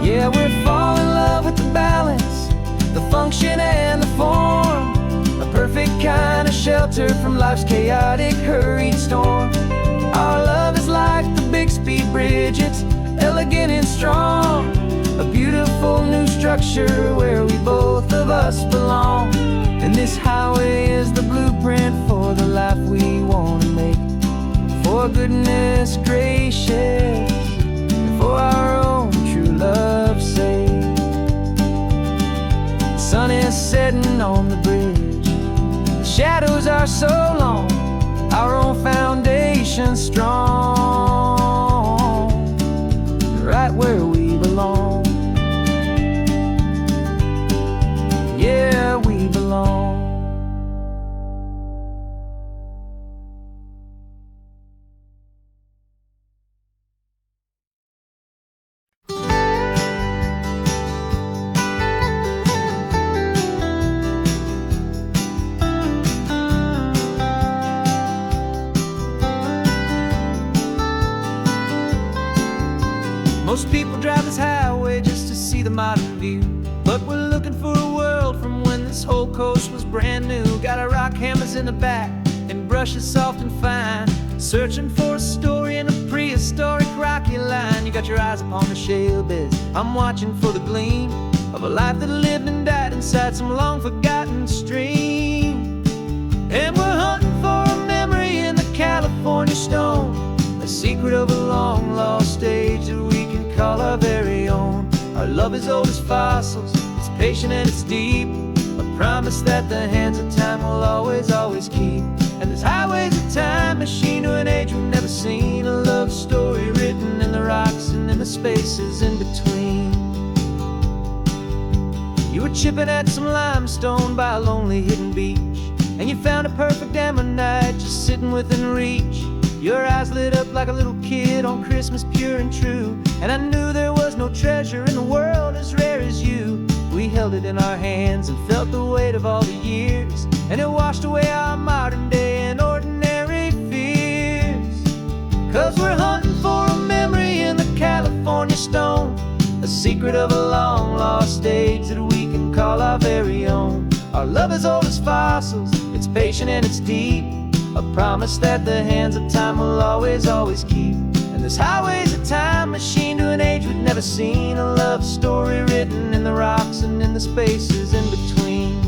Yeah, we're falling in love with the balance, the function and the form, a perfect kind of shelter from life's chaotic, hurried storm. Our love is like the Bixby Bridge, it's elegant and strong, a beautiful new structure where we both of us belong. And this highway is the blueprint for the life we want to make. For goodness gracious, for our own true love's sake. The sun is setting on the bridge, the shadows are so long, our own foundation strong, right where we belong. Yeah, we belong. Most people drive this highway just to see the modern view, but we're looking for a world from when this whole coast was brand new. Got our rock hammers in the back and brushes soft and fine, searching for a story in a prehistoric rocky line. You got your eyes upon the shale beds, I'm watching for the gleam of a life that lived and died inside some long forgotten stream. And we're hunting for a memory in the California stone, a secret of a long lost age that we can call our very own. Our love is old as fossils, it's patient and it's deep, a promise that the hands of time will always, always keep. And this highway's a time machine to an age we've never seen, a love story written in the rocks and in the spaces in between. You were chipping at some limestone by a lonely hidden beach, and you found a perfect ammonite just sitting within reach. Your eyes lit up like a little kid on Christmas, pure and true, and I knew there was no treasure in the world as rare as you. We held it in our hands and felt the weight of all the years, and it washed away our modern day and ordinary fears. 'Cause we're hunting for a memory in the California stone, a secret of a long lost age that we can call our very own. Our love is old as fossils, it's patient and it's deep, a promise that the hands of time will always, always keep. And this highway's a time machine to an age we've never seen, a love story written in the rocks and in the spaces in between.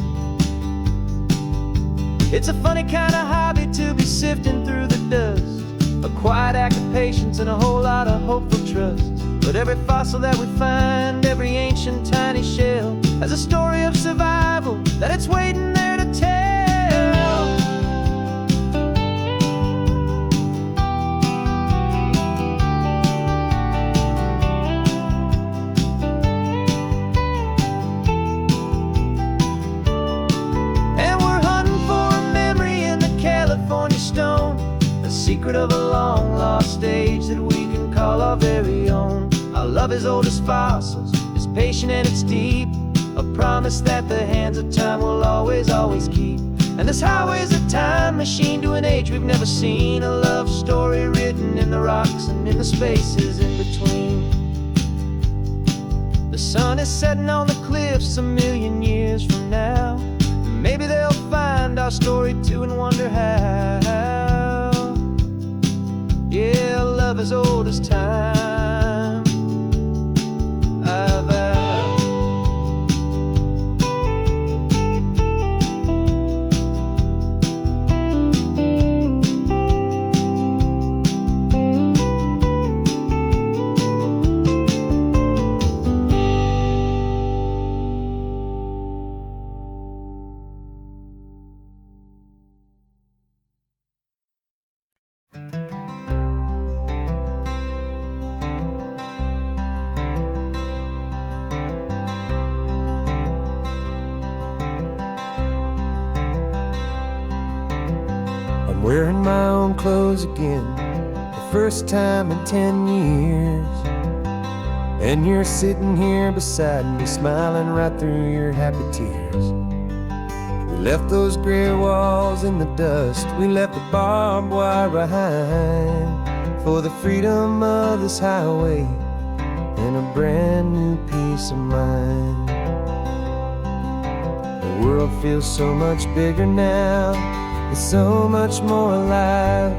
It's a funny kind of hobby to be sifting through the dust, a quiet act of patience and a whole lot of hopeful trust. But every fossil that we find, every ancient tiny shell, has a story of survival that it's waiting there to tell. Secret of a long lost age that we can call our very own. Our love is old as fossils, it's patient and it's deep, a promise that the hands of time will always, always keep. And this highway's a time machine to an age we've never seen, a love story written in the rocks and in the spaces in between. The sun is setting on the cliffs a million years from now, maybe they'll find our story too and wonder how. Yeah, love as old as time, I vow. Wearing my own clothes again, the first time in 10 years. And you're sitting here beside me, smiling right through your happy tears. We left those gray walls in the dust, we left the barbed wire behind, for the freedom of this highway and a brand new peace of mind. The world feels so much bigger now, it's so much more alive.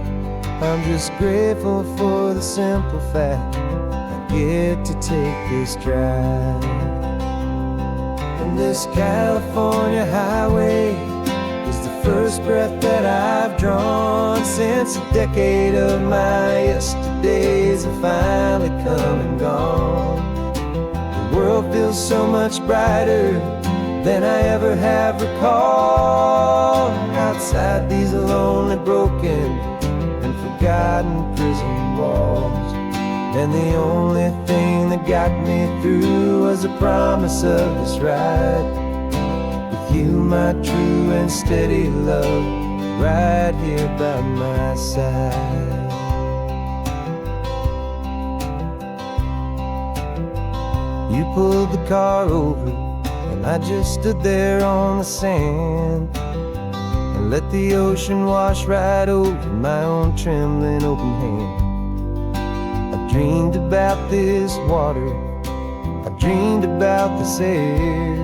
I'm just grateful for the simple fact I get to take this drive. And this California highway is the first breath that I've drawn since a decade of my yesterdays have finally come and gone. The world feels so much brighter than I ever have recalled. Outside these lonely, broken, and forgotten prison walls, and the only thing that got me through was the promise of this ride with you, my true and steady love, right here by my side. You pulled the car over, and I just stood there on the sand and let the ocean wash right over my own trembling open hand. I dreamed about this water, I dreamed about this air,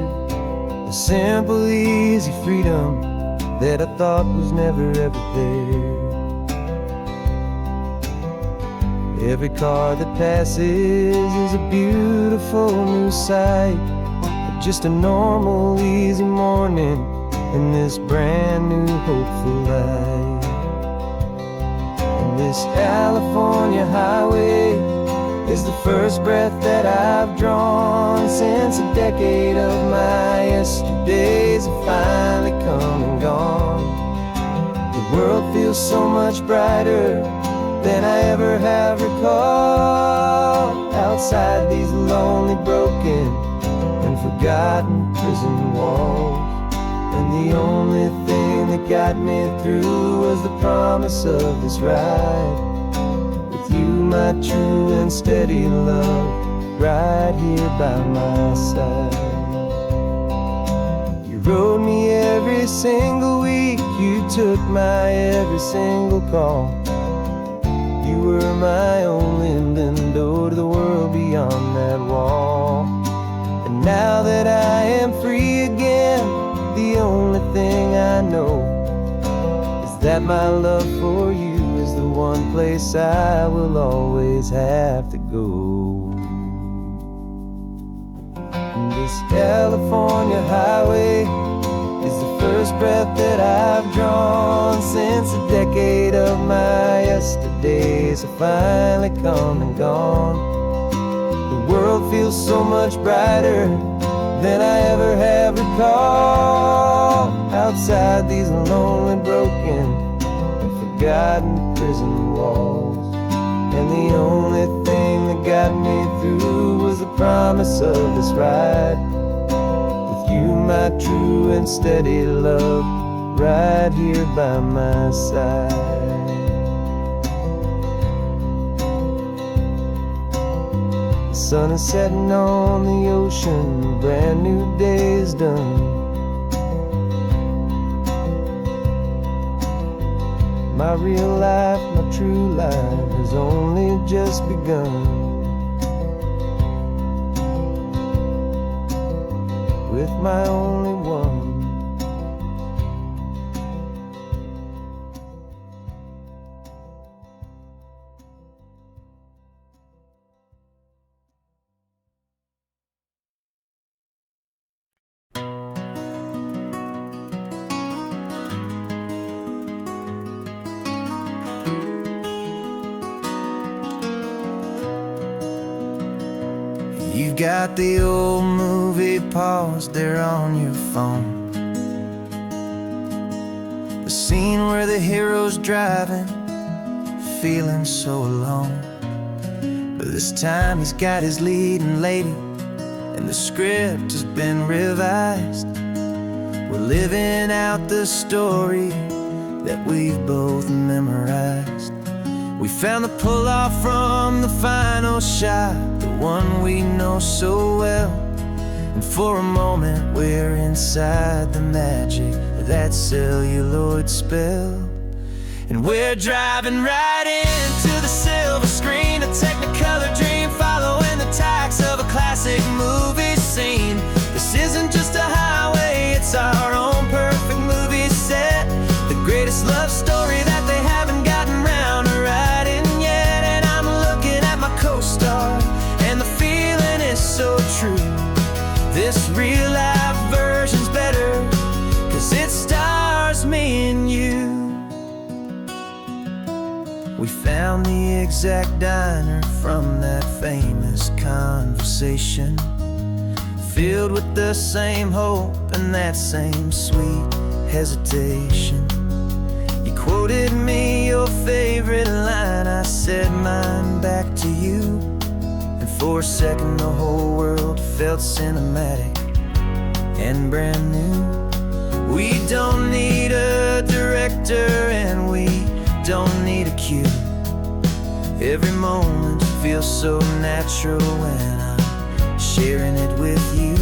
the simple, easy freedom that I thought was never ever there. Every car that passes is a beautiful new sight, just a normal, easy morning in this brand new, hopeful life. And this California highway is the first breath that I've drawn since a decade of my yesterdays have finally come and gone. The world feels so much brighter than I ever have recalled. Outside these lonely, broken, and forgotten prison walls, and the only thing that got me through was the promise of this ride with you, my true and steady love, right here by my side. You rode me every single week, you took my every single call. You were my only window to the world beyond that wall. And now that I am free again, the only thing I know is that my love for you is the one place I will always have to go. And this California highway is the first breath that I've drawn since a decade of my yesterdays have finally come and gone. The world feels so much brighter than I ever have recalled. Outside these lonely, broken, and forgotten prison walls, and the only thing that got me through was the promise of this ride with you, my true and steady love, right here by my side. The sun is setting on the ocean, a brand new day is done. My real life, my true life has only just begun. With my only one. You've got the old movie paused there on your phone, the scene where the hero's driving, feeling so alone. But this time he's got his leading lady, and the script has been revised. We're living out the story that we've both memorized. We found the pull-off from the final shot, the one we know so well. And for a moment we're inside the magic of that celluloid spell. And we're driving right into the silver screen, a Technicolor dream, following the tacks of a classic movie scene. This isn't just a highway, it's our own perfect movie set, the greatest love story that they haven't gotten round to writing yet. And I'm looking at my co-star, and the feeling is so true. This real life version's better, 'cause it stars me We found the exact diner from that famous conversation, filled with the same hope and that same sweet hesitation. You quoted me your favorite line, I said mine back to you, and for a second the whole world felt cinematic and brand new. We don't need a director and we don't need a cue. Every moment feels so natural when I'm sharing it with you.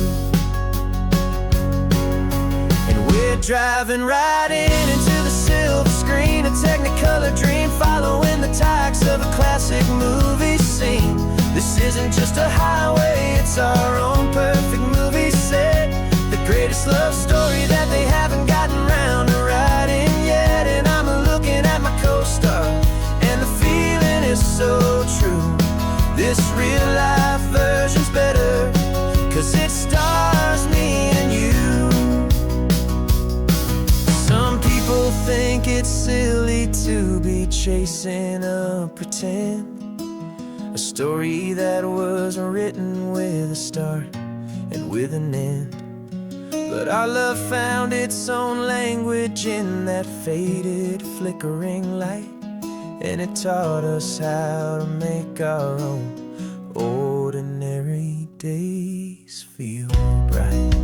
And we're driving right into the silver screen, a technicolor dream, following the tacks of a classic movie scene. This isn't just a highway, it's our own perfect movie set, the greatest love story that they haven't gotten round to writing yet. And I'm looking at my co-star, and the feeling is so true. This real life version's better, 'cause it stars me and you. Some people think it's silly to be chasing a pretend, a story that was written with a start and with an end. But our love found its own language in that faded, flickering light, and it taught us how to make our own ordinary days feel bright.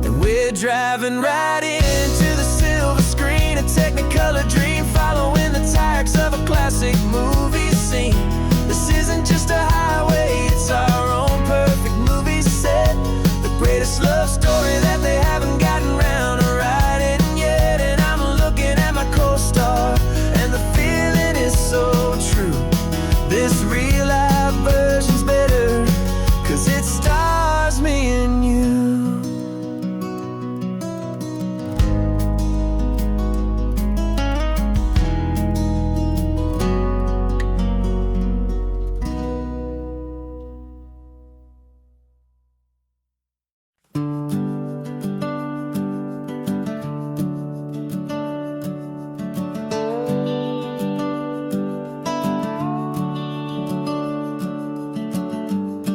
And we're driving right into the silver screen, a technicolor dream, following the tacks of a classic movie scene. This isn't just a highway, it's our own perfect movie set, the greatest love story that they haven't gotten round to writing yet. And I'm looking at my co-star, and the feeling is so true. This real life version's better, 'cause it stars me and you.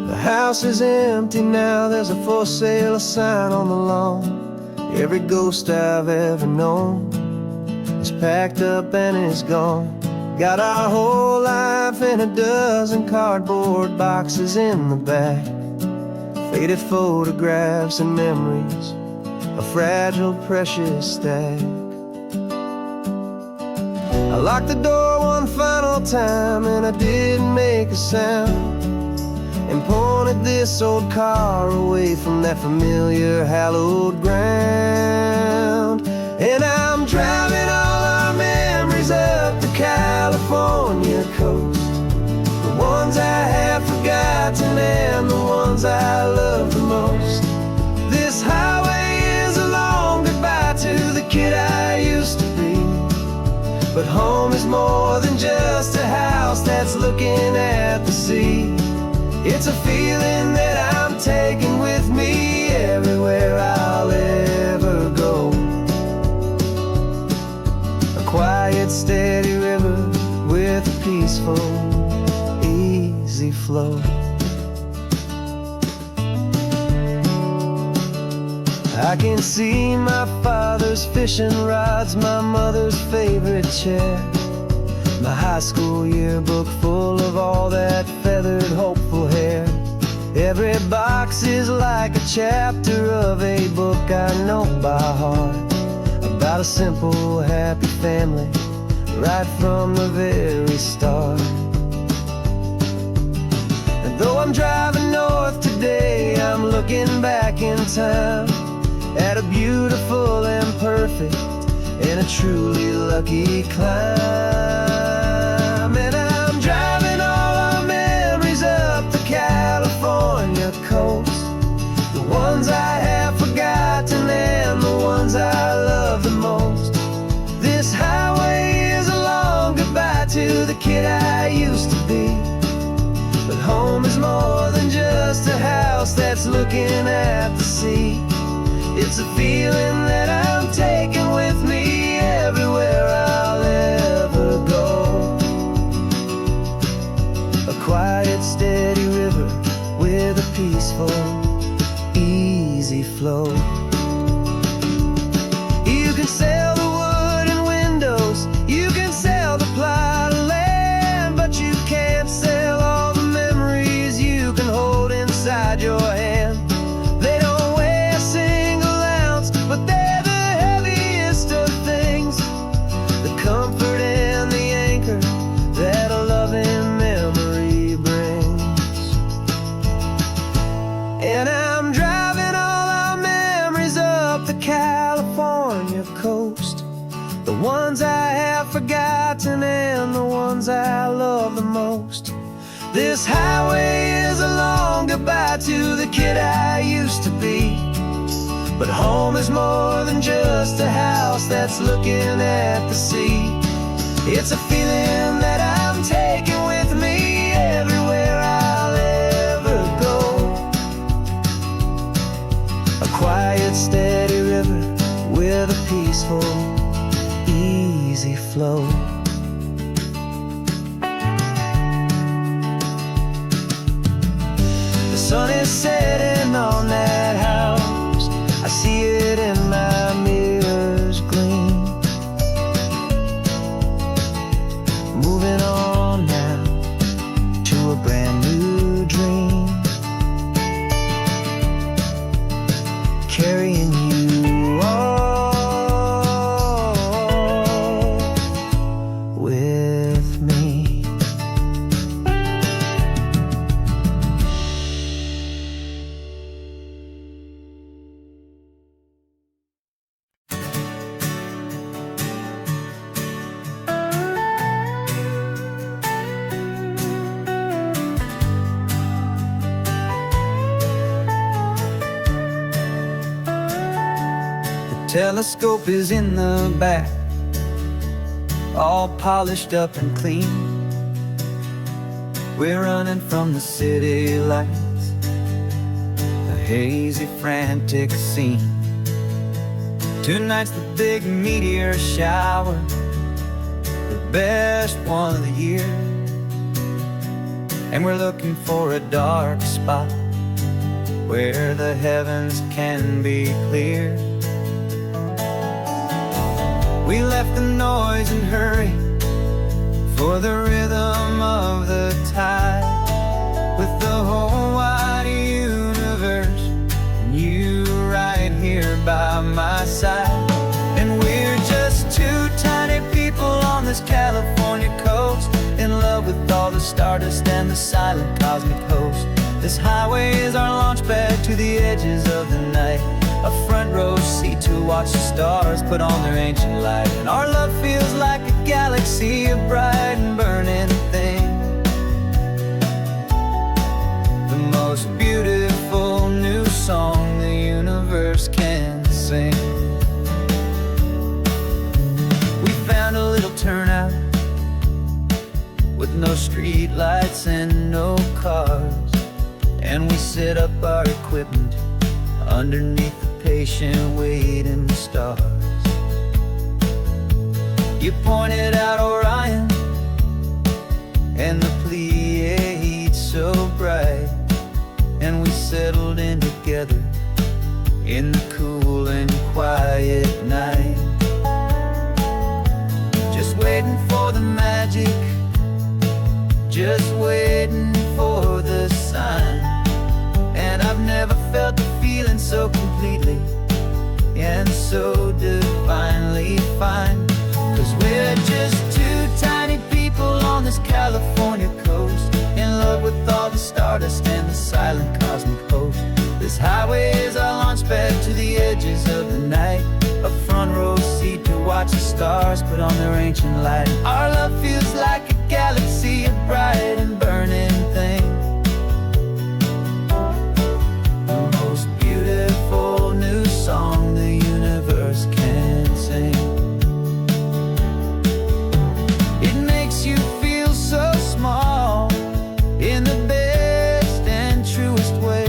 The house is empty now, there's a for sale sign on the lawn. Every ghost I've ever known is packed up and is gone. Got our whole life in a dozen cardboard boxes in the back, faded photographs and memories, a fragile, precious stack. I locked the door one final time and I didn't make a sound, and pointed this old car away from that familiar hallowed ground. And I'm driving all our memories up the California coast, the ones I have forgotten and the ones I love the most. This highway is a long goodbye to the kid I used to be, but home is more than just a house that's looking at the sea. It's a feeling that I'm taking with me everywhere I'll ever go. A quiet, steady river with a peaceful, easy flow. I can see my father's fishing rods, my mother's favorite chair, my high school yearbook full of all that feathered, hopeful hair. Every box is like a chapter of a book I know by heart, about a simple, happy family right from the very start. And though I'm driving north today, I'm looking back in time at a beautiful and perfect and a truly lucky climb. And I'm driving all our memories up the California coast, the ones I have forgotten and the ones I love the most. This highway is a long goodbye to the kid I used to be, but home is more than just a house house that's looking at the sea. It's a feeling that I'm taking with me everywhere I'll ever go. A quiet, steady river with a peaceful, easy flow. You can sail the wooden windows, you can sail the plot of land, but you can't sail all the memories you can hold inside your hand. They don't weigh a single ounce, but they're the heaviest of things, the comfort and the anchor that a loving memory brings. And I'm driving all our memories up the California coast, the ones I have forgotten and the ones I love the most. This highway is a long goodbye to the kid I used to be, but home is more than just a house that's looking at the sea. It's a feeling that I'm taking with me everywhere I'll ever go. A quiet, steady river with a peaceful, easy flow. The sun is setting on that house, I see it in my mirror's gleam. Moving on now to a brand new dream, carrying you all with me. Telescope is in the back, all polished up and clean. We're running from the city lights, a hazy, frantic scene. Tonight's the big meteor shower, the best one of the year. And we're looking for a dark spot where the heavens can be clear. We left the noise and hurry for the rhythm of the tide, with the whole wide universe and you right here by my side. And we're just two tiny people on this California coast, in love with all the stardust and the silent cosmic host. This highway is our launch pad to the edges of the night, a front row seat to watch the stars put on their ancient light. And our love feels like a galaxy, a bright and burning thing, the most beautiful new song the universe can sing. We found a little turnout with no street lights and no cars, and we set up our equipment underneath the patient waiting stars. You pointed out Orion and the Pleiades so bright, and we settled in together in the cool and quiet night, just waiting for the magic, just waiting for the sign. And I've never felt the feeling so completely and so divinely fine, 'cause we're just two tiny people on this California coast, in love with all the stardust and the silent cosmic host. This highway is our launch pad to the edges of the night, a front row seat to watch the stars put on their ancient light. Our love feels like a galaxy, a bright and burning thing, the most beautiful new song the universe can sing. It makes you feel so small in the best and truest way,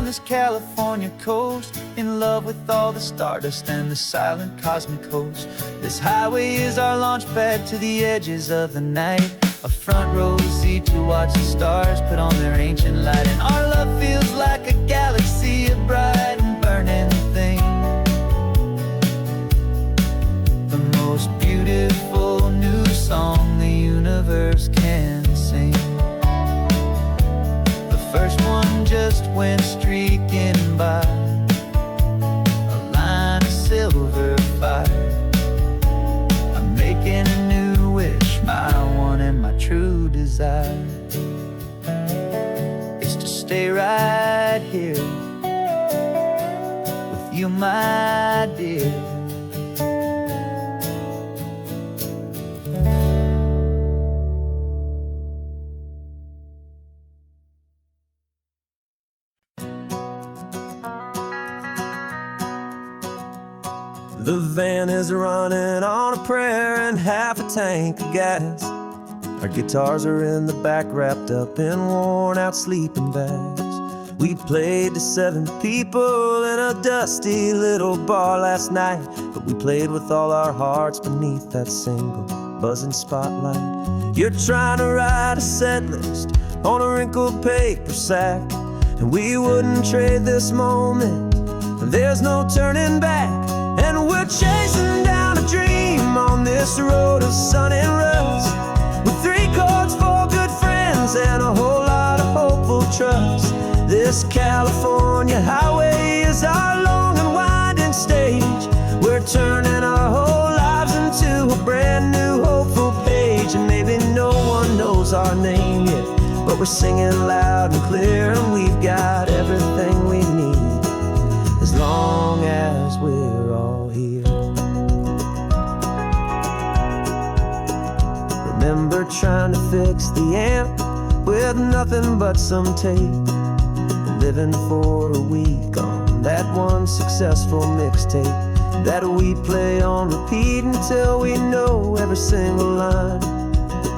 on this California coast, in love with all the stardust and the silent cosmic host. This highway is our launch pad to the edges of the night, a front row seat to watch the stars put on their ancient light. And our love feels like a galaxy of bright and burning things, the most beautiful new song the universe can sing. The first one just went streaking by, a line of silver fire. I'm making a new wish, my one and my true desire is to stay right here with you, my dear. The van is running on a prayer and half a tank of gas. Our guitars are in the back, wrapped up in worn-out sleeping bags. We played to 7 people in a dusty little bar last night, but we played with all our hearts beneath that single buzzing spotlight. You're trying to write a set list on a wrinkled paper sack, and we wouldn't trade this moment, and there's no turning back. And we're chasing down a dream on this road of sun and rust, with 3 chords, 4 good friends, and a whole lot of hopeful trust. This California highway is our long and winding stage. We're turning our whole lives into a brand new hopeful page. And maybe no one knows our name yet, but we're singing loud and clear, and we've got everything we need, as long as we're all here. Remember trying to fix the amp with nothing but some tape, living for a week on that one successful mixtape that we play on repeat until we know every single line,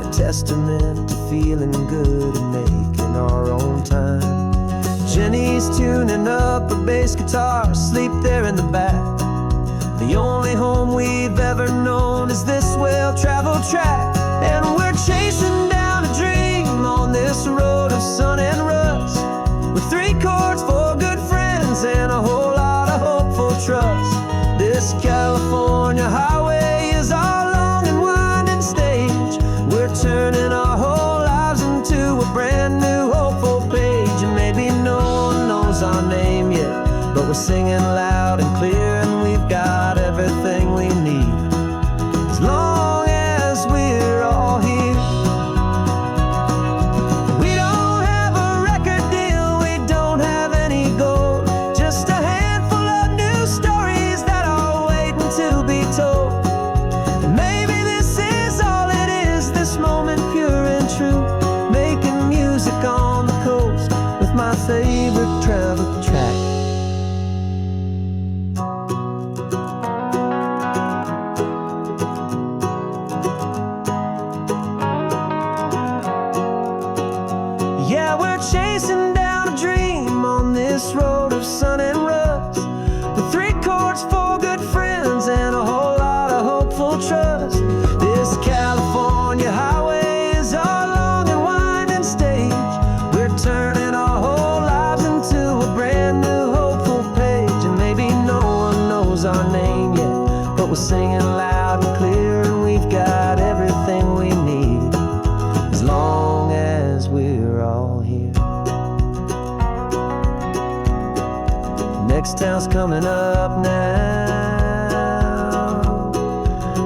a testament to feeling good and making our own time. Jenny's tuning up her bass guitar, asleep there in the back. The only home we've ever known is this well-traveled track. And we're chasing down a dream on this road of sun and rust, with 3 chords, 4 good friends, and a whole lot of hopeful trust. This California highway is our long and winding stage. We're turning our whole lives into a brand new hopeful page. And maybe no one knows our name yet, but we're singing loud and clear, and we've got everything we need, as long as we're all here. We don't have a record deal, we don't have any gold, just a handful of new stories that are waiting to be told. And maybe this is all it is, this moment pure and true, making music on the coast with my favorite travel track. Yeah, we're chasing down a dream on this road of sun and rust, with 3 chords, 4 good friends, and a whole lot of hopeful trust. This California highway is our long and winding stage. We're turning our whole lives into a brand new hopeful page. And maybe no one knows our name yet, but we're singing loud and clear, and we've got everything we need, as long as we're all here. Next town's coming up now,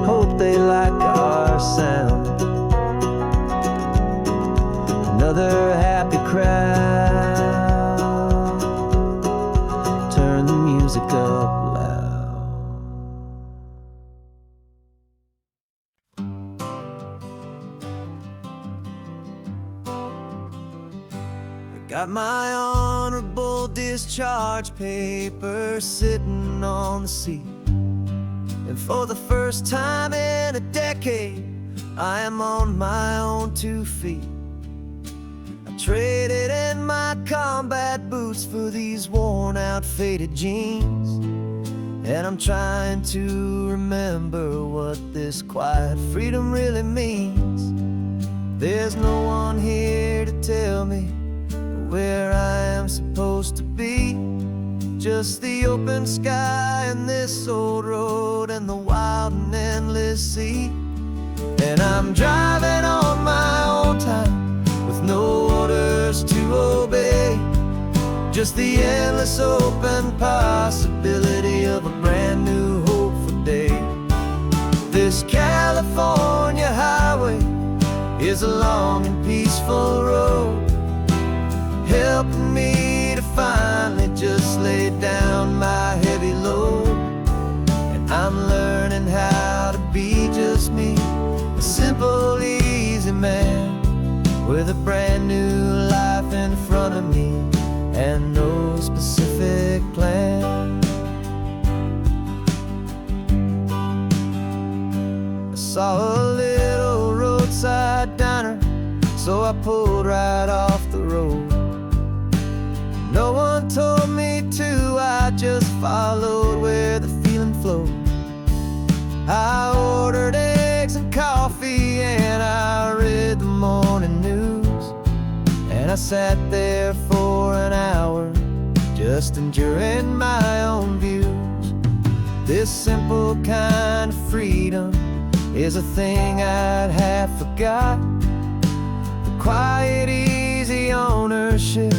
hope they like our sound. Another happy crowd, turn the music up loud. Got my honorable discharge paper sitting on the seat, and for the first time in a decade, I am on my own 2 feet. I Traded in my combat boots for these worn out faded jeans. And I'm trying to remember what this quiet freedom really means. There's no one here to tell me where I am supposed to be. Just the open sky and this old road and the wild and endless sea. And I'm driving on my own time with no orders to obey. Just the endless open possibility of a brand new hopeful day. This California highway is a long and peaceful road, helping me to finally just lay down my heavy load. And I'm learning how to be just me, a simple, easy man with a brand new life in front of me and no specific plan. I saw a little roadside diner, so I pulled right off the road. No one told me to, I just followed where the feeling flowed. I ordered eggs and coffee and I read the morning news. And I sat there for an hour, just enjoying my own views. This simple kind of freedom is a thing I'd have forgot. The quiet, easy ownership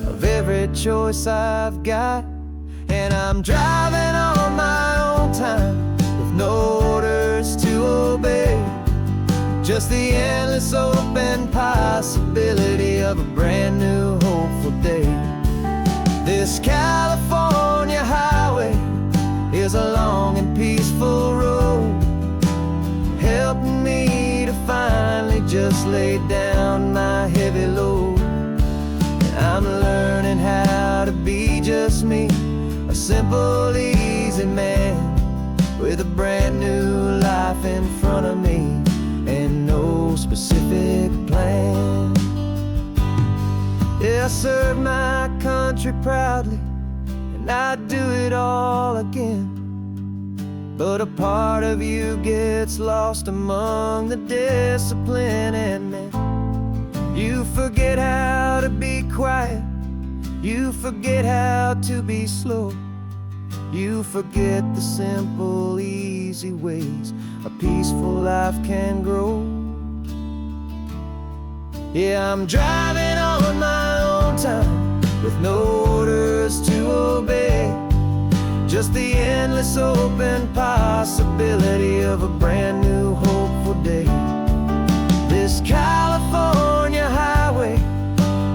of every choice I've got. And I'm driving on my own time with no orders to obey. Just the endless open possibility of a brand new hopeful day. This California highway is a long and peaceful road, helping me to finally just lay down my heavy load. And I'm learning how to be just me, a simple, easy man with a brand new life in front of me and no specific plan. Yeah, I serve my country proudly, and I'd do it all again. But a part of you gets lost among the discipline and men. You forget how to be quiet, you forget how to be slow. You forget the simple, easy ways a peaceful life can grow. Yeah, I'm driving on my own time with no orders to obey. Just the endless open possibility of a brand new hopeful day. This California highway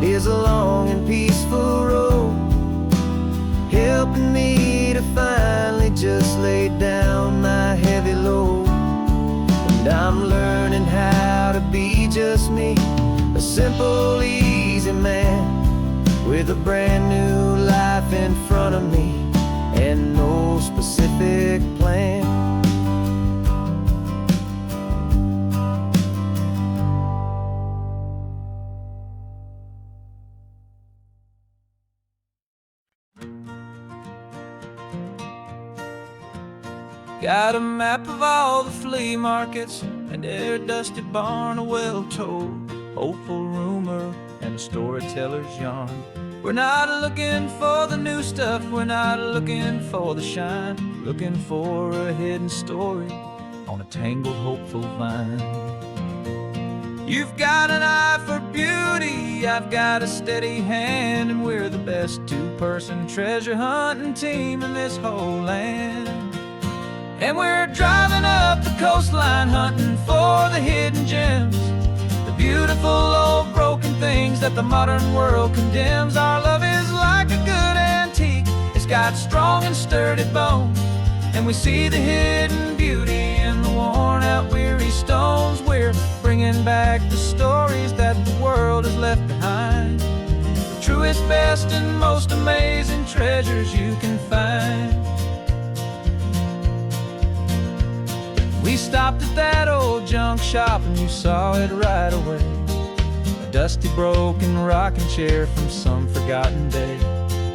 is a long and peaceful road, helping me to finally just lay down my heavy load. And I'm learning how to be just me, a simple, easy man with a brand new life in front of me and no specific plan. Got a map of all the flea markets and their dusty barn, a well-told hopeful rumor and a storyteller's yarn. We're not looking for the new stuff, we're not looking for the shine, looking for a hidden story on a tangled hopeful vine. You've got an eye for beauty, I've got a steady hand, and we're the best two-person treasure hunting team in this whole land. And we're driving up the coastline hunting for the hidden gems, the beautiful old broken things that the modern world condemns. Our love is like a good antique, it's got strong and sturdy bones, and we see the hidden beauty in the worn out weary stones. We're bringing back the stories that the world has left behind, the truest, best, and most amazing treasures you can find. We stopped at that old junk shop and you saw it right away. A dusty broken rocking chair from some forgotten day.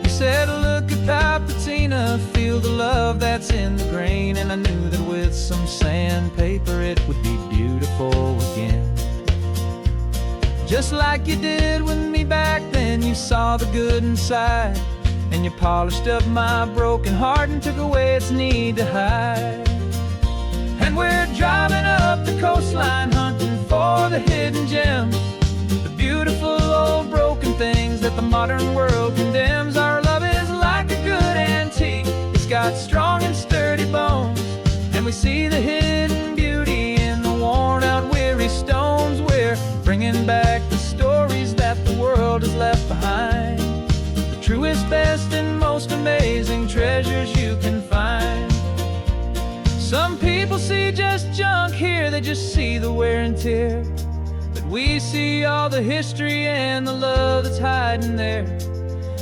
You said, look at that patina, feel the love that's in the grain. And I knew that with some sandpaper it would be beautiful again. Just like you did with me back then, you saw the good inside, and you polished up my broken heart and took away its need to hide. And we're driving up the coastline, hunting for the hidden gems, the beautiful old broken things that the modern world condemns. Our love is like a good antique, it's got strong and sturdy bones, and we see the hidden beauty in the worn out weary stones. We're bringing back the stories that the world has left behind, the truest, best, and most amazing treasures you can find. Some people see just junk here, they just see the wear and tear, but we see all the history and the love that's hiding there.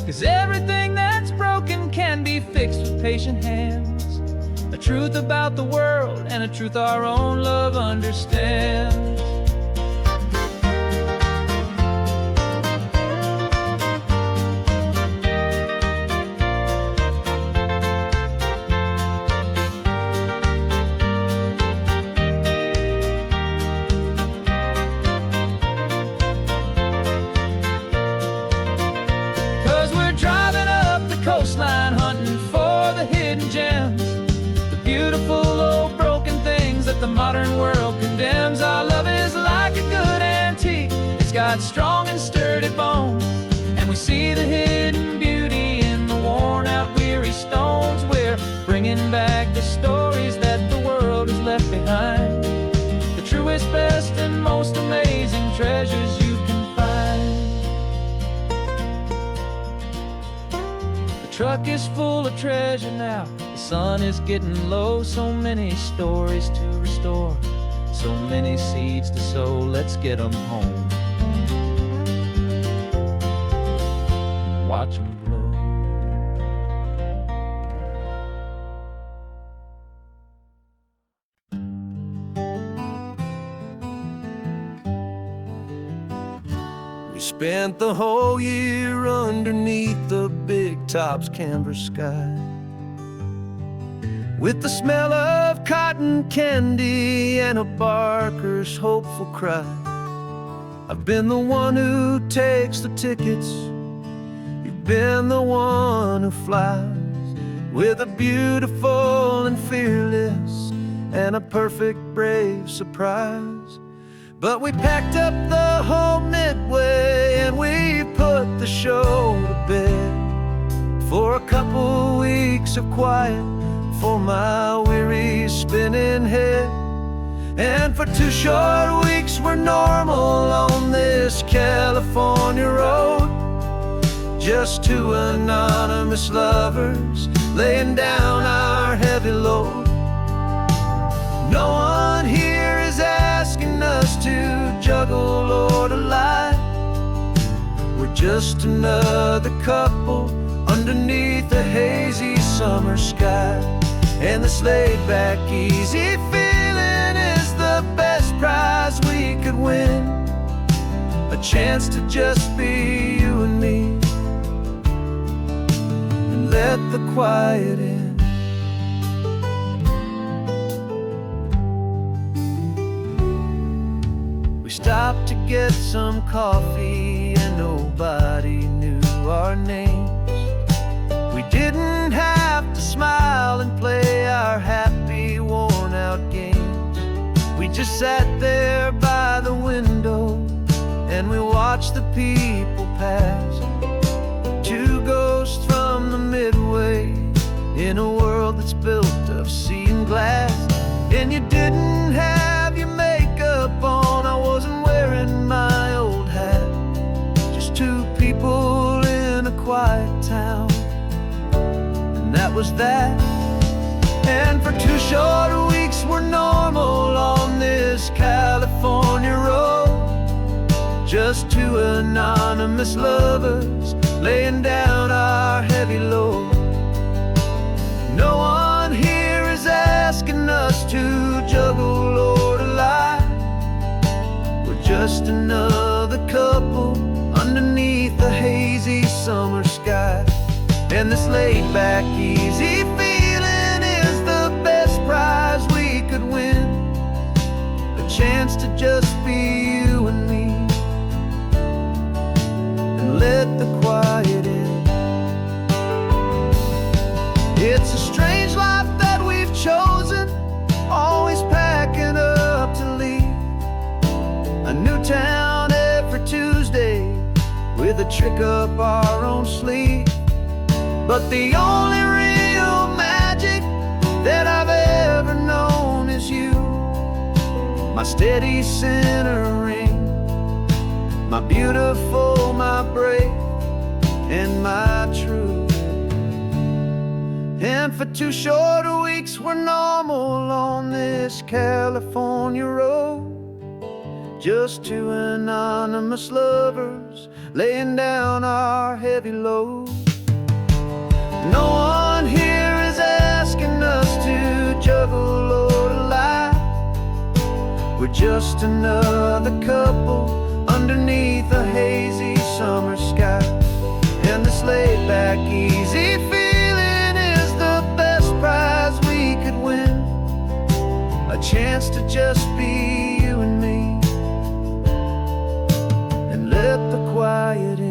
'Cause everything that's broken can be fixed with patient hands, a truth about the world and a truth our own love understands. 'Cause we're driving up the coastline, hunting for the hidden gems, the beautiful old broken things that the modern world condemns. Our love is like a good antique, it's got strong and sturdy bones, and we see the hidden beauty in the worn out weary stones. We're bringing back the stories that the world has left behind, the truest, best, and most amazing treasures you can find. The truck is full of treasure now, the sun is getting low. So many stories to restore, so many seeds to sow. Let's get them home, watch them blow. We spent the whole year underneath the big top's canvas sky, with the smell of cotton candy and a barker's hopeful cry. I've been the one who takes the tickets, you've been the one who flies, with a beautiful and fearless and a perfect brave surprise. But we packed up the whole Midway and we put the show to bed, for a couple weeks of quiet for my weary spinning head. And for 2 short weeks we're normal on this California road, just 2 anonymous lovers laying down our heavy load. No one here is asking us to juggle or to lie, we're just another couple underneath a hazy summer sky. And this laid-back, easy feeling is the best prize we could win, a chance to just be you and me, and let the quiet in. We stopped to get some coffee and nobody knew our names. We didn't have to smile and play our happy, worn-out games. We just sat there by the window and we watched the people pass, 2 ghosts from the Midway in a world that's built of sea and glass. And you didn't have your makeup on, I wasn't wearing my old hat, just 2 people in a quiet town, that was that. And for 2 short weeks we're normal on this California road, just 2 anonymous lovers laying down our heavy load. No one here is asking us to juggle or to lie, we're just another couple And this laid-back, easy feeling is the best prize we could win. A chance to just be you and me, and let the quiet in. It's a strange life that we've chosen, always packing up to leave. A new town every Tuesday, with a trick up our own sleeve. But the only real magic that I've ever known is you, my steady centering, my beautiful, my brave, and my true. And for 2 short weeks we're normal on this California road, just 2 anonymous lovers laying down our heavy load. No one here is asking us to juggle or to lie. We're just another couple underneath a hazy summer sky. And this laid-back, easy feeling is the best prize we could win. A chance to just be you and me, and let the quiet in.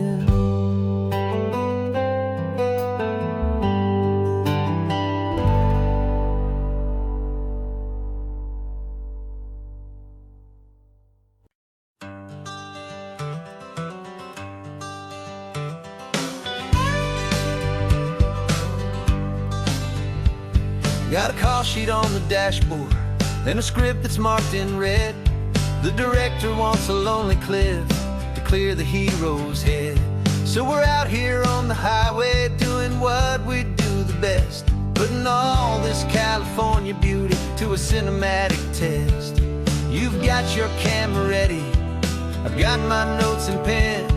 Got a call sheet on the dashboard and a script that's marked in red. The director wants a lonely cliff to clear the hero's head. So we're out here on the highway doing what we do the best, putting all this California beauty to a cinematic test. You've got your camera ready, I've got my notes and pen.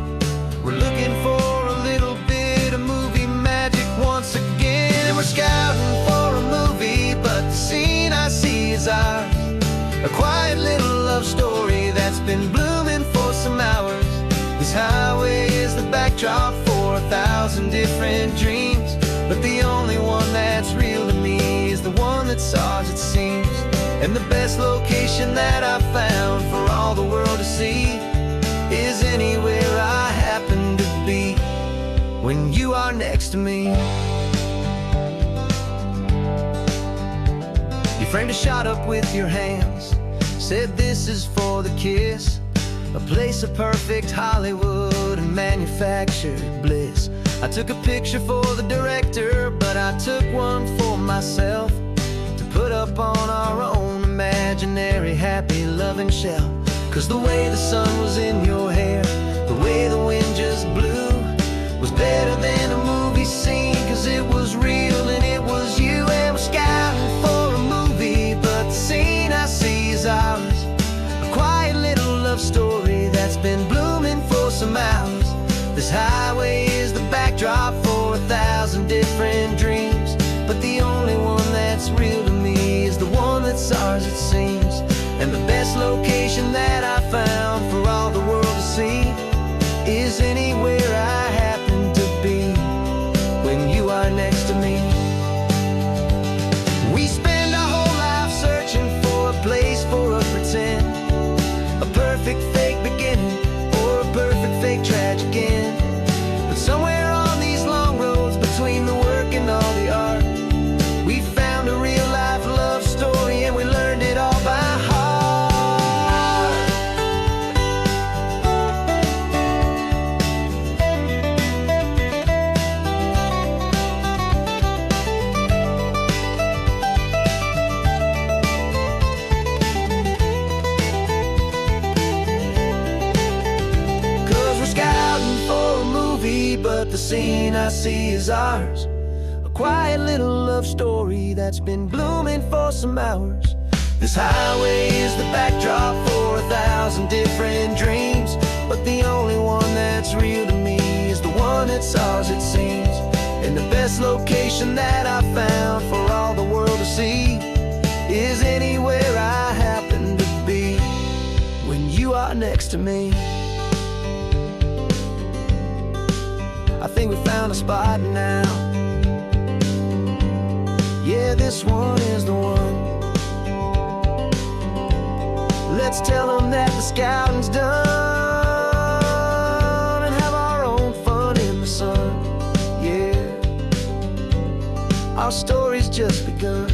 We're looking for a little bit of movie magic once again. And we're scouting for a movie, but the scene I see is ours. A quiet little love story that's been blooming for some hours. This highway is the backdrop for 1,000 different dreams, but the only one that's real to me is the one that's ours, it seems. And the best location that I've found for all the world to see is anywhere I happen to be when you are next to me. You framed a shot up with your hands, said this is for the kiss, a place of perfect Hollywood and manufactured bliss. I took a picture for the director, but I took one for myself to put up on our own imaginary happy loving shelf. Cause the way the sun was in your hair, the way the wind just blew, was better than a movie scene, cause it was real and it was you. And we're scouting for a movie, but the scene I see is ours. A quiet little love story that's been blooming for some hours. This highway is the backdrop for 1,000 different dreams, but the only one that's real to me is the one that's ours, it seems. And the best location that I found for all the world to see is anywhere I happen to be when you are next to me. We spend our whole life searching for a place for a pretend, a perfect fake beginning or a perfect fake tragic end. But somewhere on these long roads between the work and all the art, we found a real life love story and we learned it all by heart. But the scene I see is ours. A quiet little love story that's been blooming for some hours. This highway is the backdrop for 1,000 different dreams, but the only one that's real to me is the one that's ours, it seems. And the best location that I found for all the world to see is anywhere I happen to be when you are next to me. I think we found a spot now this one is the one. Let's tell them that the scouting's done and have our own fun in the sun. Yeah, our story's just begun.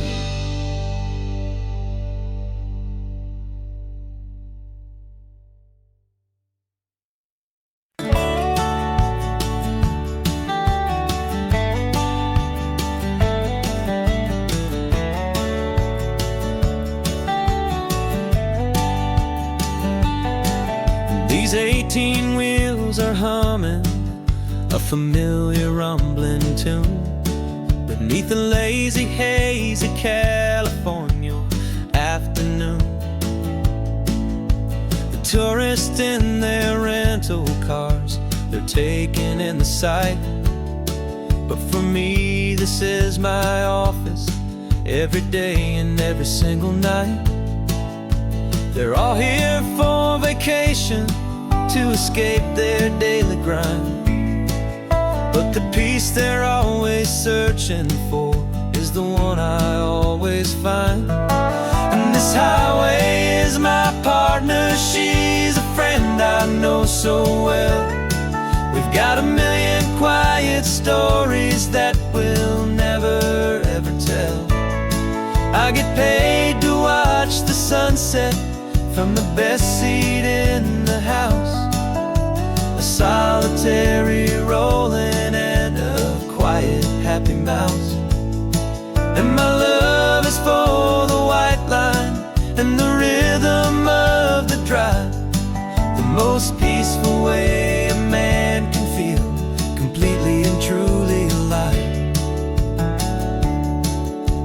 These 18 wheels are humming a familiar rumbling tune beneath the lazy haze of California afternoon. The tourists in their rental cars, they're taking in the sight. But for me, this is my office every day and every single night. They're all here for vacation to escape their daily grind. But the peace they're always searching for is the one I always find. And this highway is my partner, she's a friend I know so well. We've got a million quiet stories that we'll never ever tell. I get paid to watch the sunset from the best seat in the house, a solitary rolling and a quiet happy mouse. And my love is for the white line and the rhythm of the drive, the most peaceful way a man can feel completely and truly alive.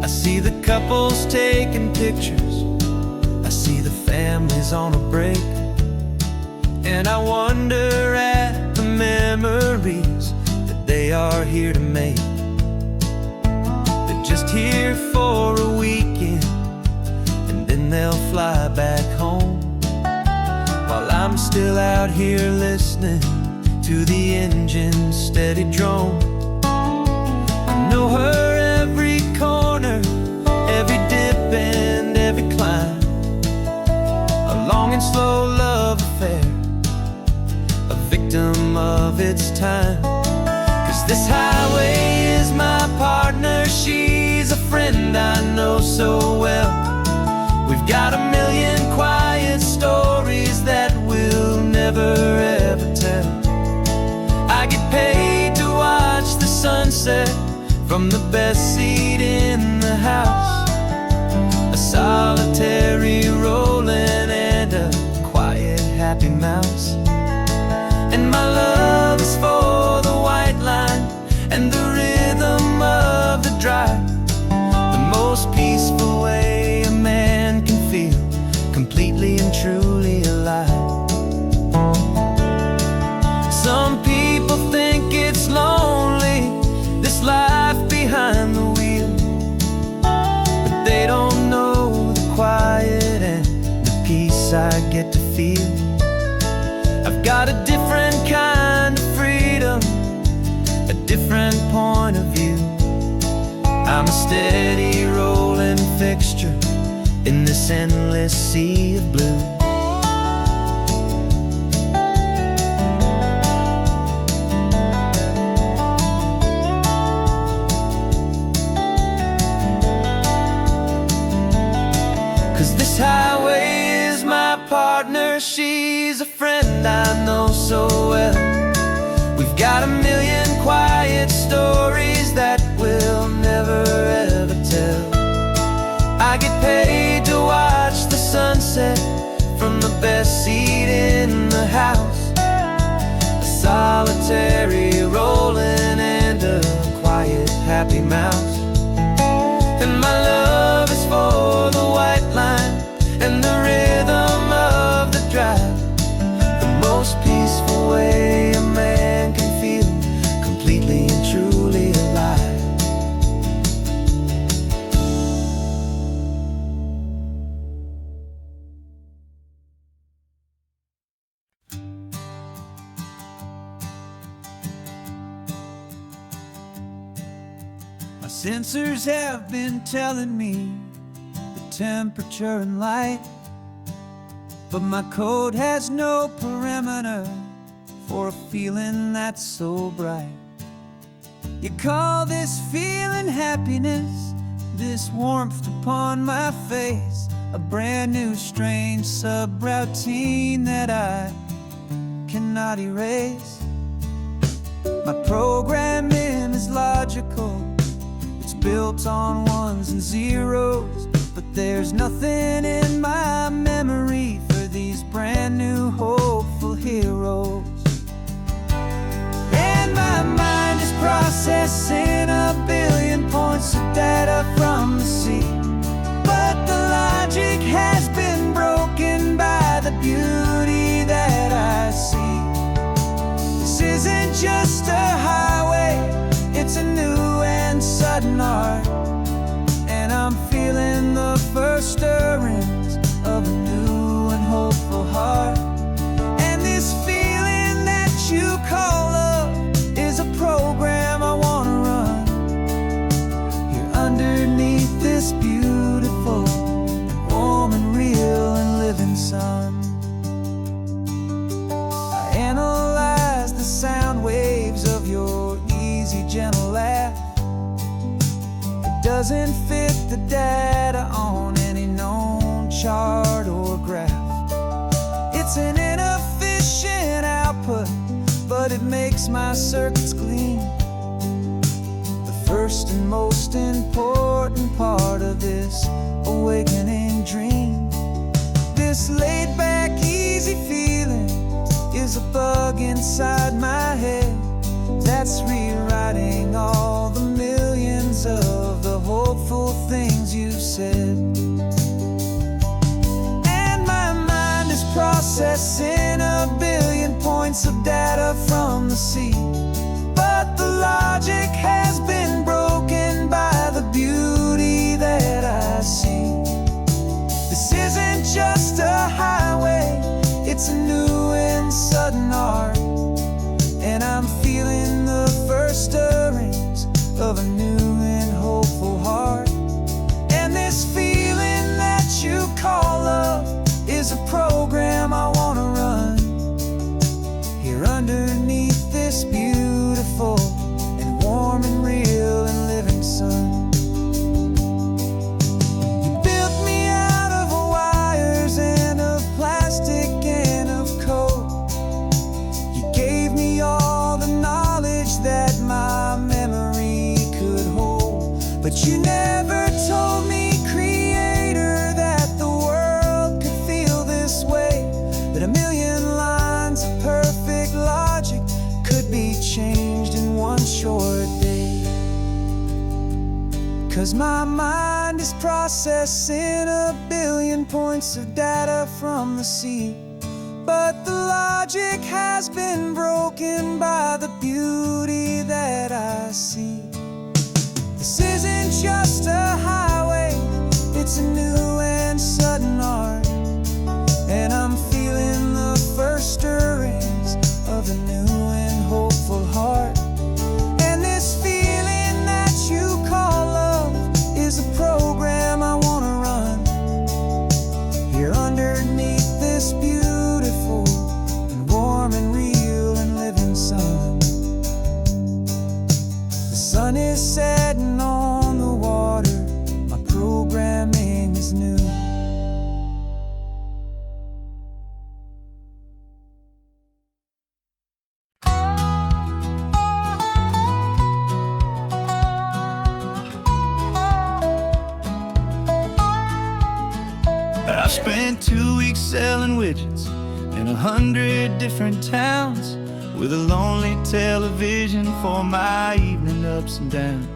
I see the couples taking pictures, I see the families on a break, and I wonder at the memories that they are here to make. They're just here for a weekend and then they'll fly back home, while I'm still out here listening to the engine's steady drone. I know her every corner, every dip and every climb, a long and slow love affair, a victim of its time. 'Cause this highway is my partner, she's a friend I know so well. We've got a million quiet stories that we'll never ever tell. I get paid to watch the sunset from the best seat in the house, a solitary rolling and a quiet happy mouse. And my love is for the white line and the rhythm of the drive, the most peaceful way a man can feel completely and truly alive. Some people think it's lonely, this life behind the wheel, but they don't know the quiet and the peace I get to feel. I've got a different kind of freedom, a different point of view. I'm a steady rolling fixture in this endless sea of blue. This highway is my partner, she's a friend I know so well. We've got a million quiet stories that we'll never ever tell. I get paid to watch the sunset from the best seat in the house, a solitary rolling and a quiet happy mouse. And my love is for the white line and the rhythm of the drive, the most peaceful way a man can feel completely and truly alive. My sensors have been telling me the temperature and light, but my code has no perimeter for a feeling that's so bright. You call this feeling happiness, this warmth upon my face, a brand new strange subroutine that I cannot erase. My programming is logical, it's built on ones and zeros, but there's nothing in my memory for these brand new hopeful heroes. And my mind is processing a billion points of data from the sea, but the logic has been broken by the beauty that I see. This isn't just a highway, it's a new and sudden art, and I'm feeling the first stirrings of a new and hopeful heart. And this feeling that you call love is a program I want to run here underneath this beautiful and warm and real and living sun. I analyze the sound waves of your easy, gentle laugh. It doesn't fit the data on any known chart or graph. It's an inefficient output, but it makes my circuits gleam. The first and most important part of this awakening dream. This laid-back, easy feeling is a bug inside my head that's rewriting all the millions of the hopeful things you've said. And my mind is processing a billion points of data from the sea, but the logic has been broken by the beauty that I see. This isn't just a highway, it's a new and sudden art, and I'm feeling the first stirrings of a new and hopeful heart. And this feeling that you call love is a program I want to run here underneath this beautiful and warm and real and living sun. You built me out of wires and of plastic and of code. You gave me all the knowledge that my memory could hold, but you never told me, Creator, that the world could feel this way, that a million lines of perfect logic could be changed in one short day. 'Cause my mind is processing a billion points of data from the sea, but the logic has been broken by the beauty that I see. This isn't just a highway, it's a new and sudden art, and I'm feeling the first stirrings of a new and hopeful heart. And this feeling that you call love is a program I want to run here underneath this beautiful and warm and real and living sun. The sun is setting on the water, my programming is new. I spent 2 weeks selling widgets in 100 different towns, with a lonely television for my evening ups and downs.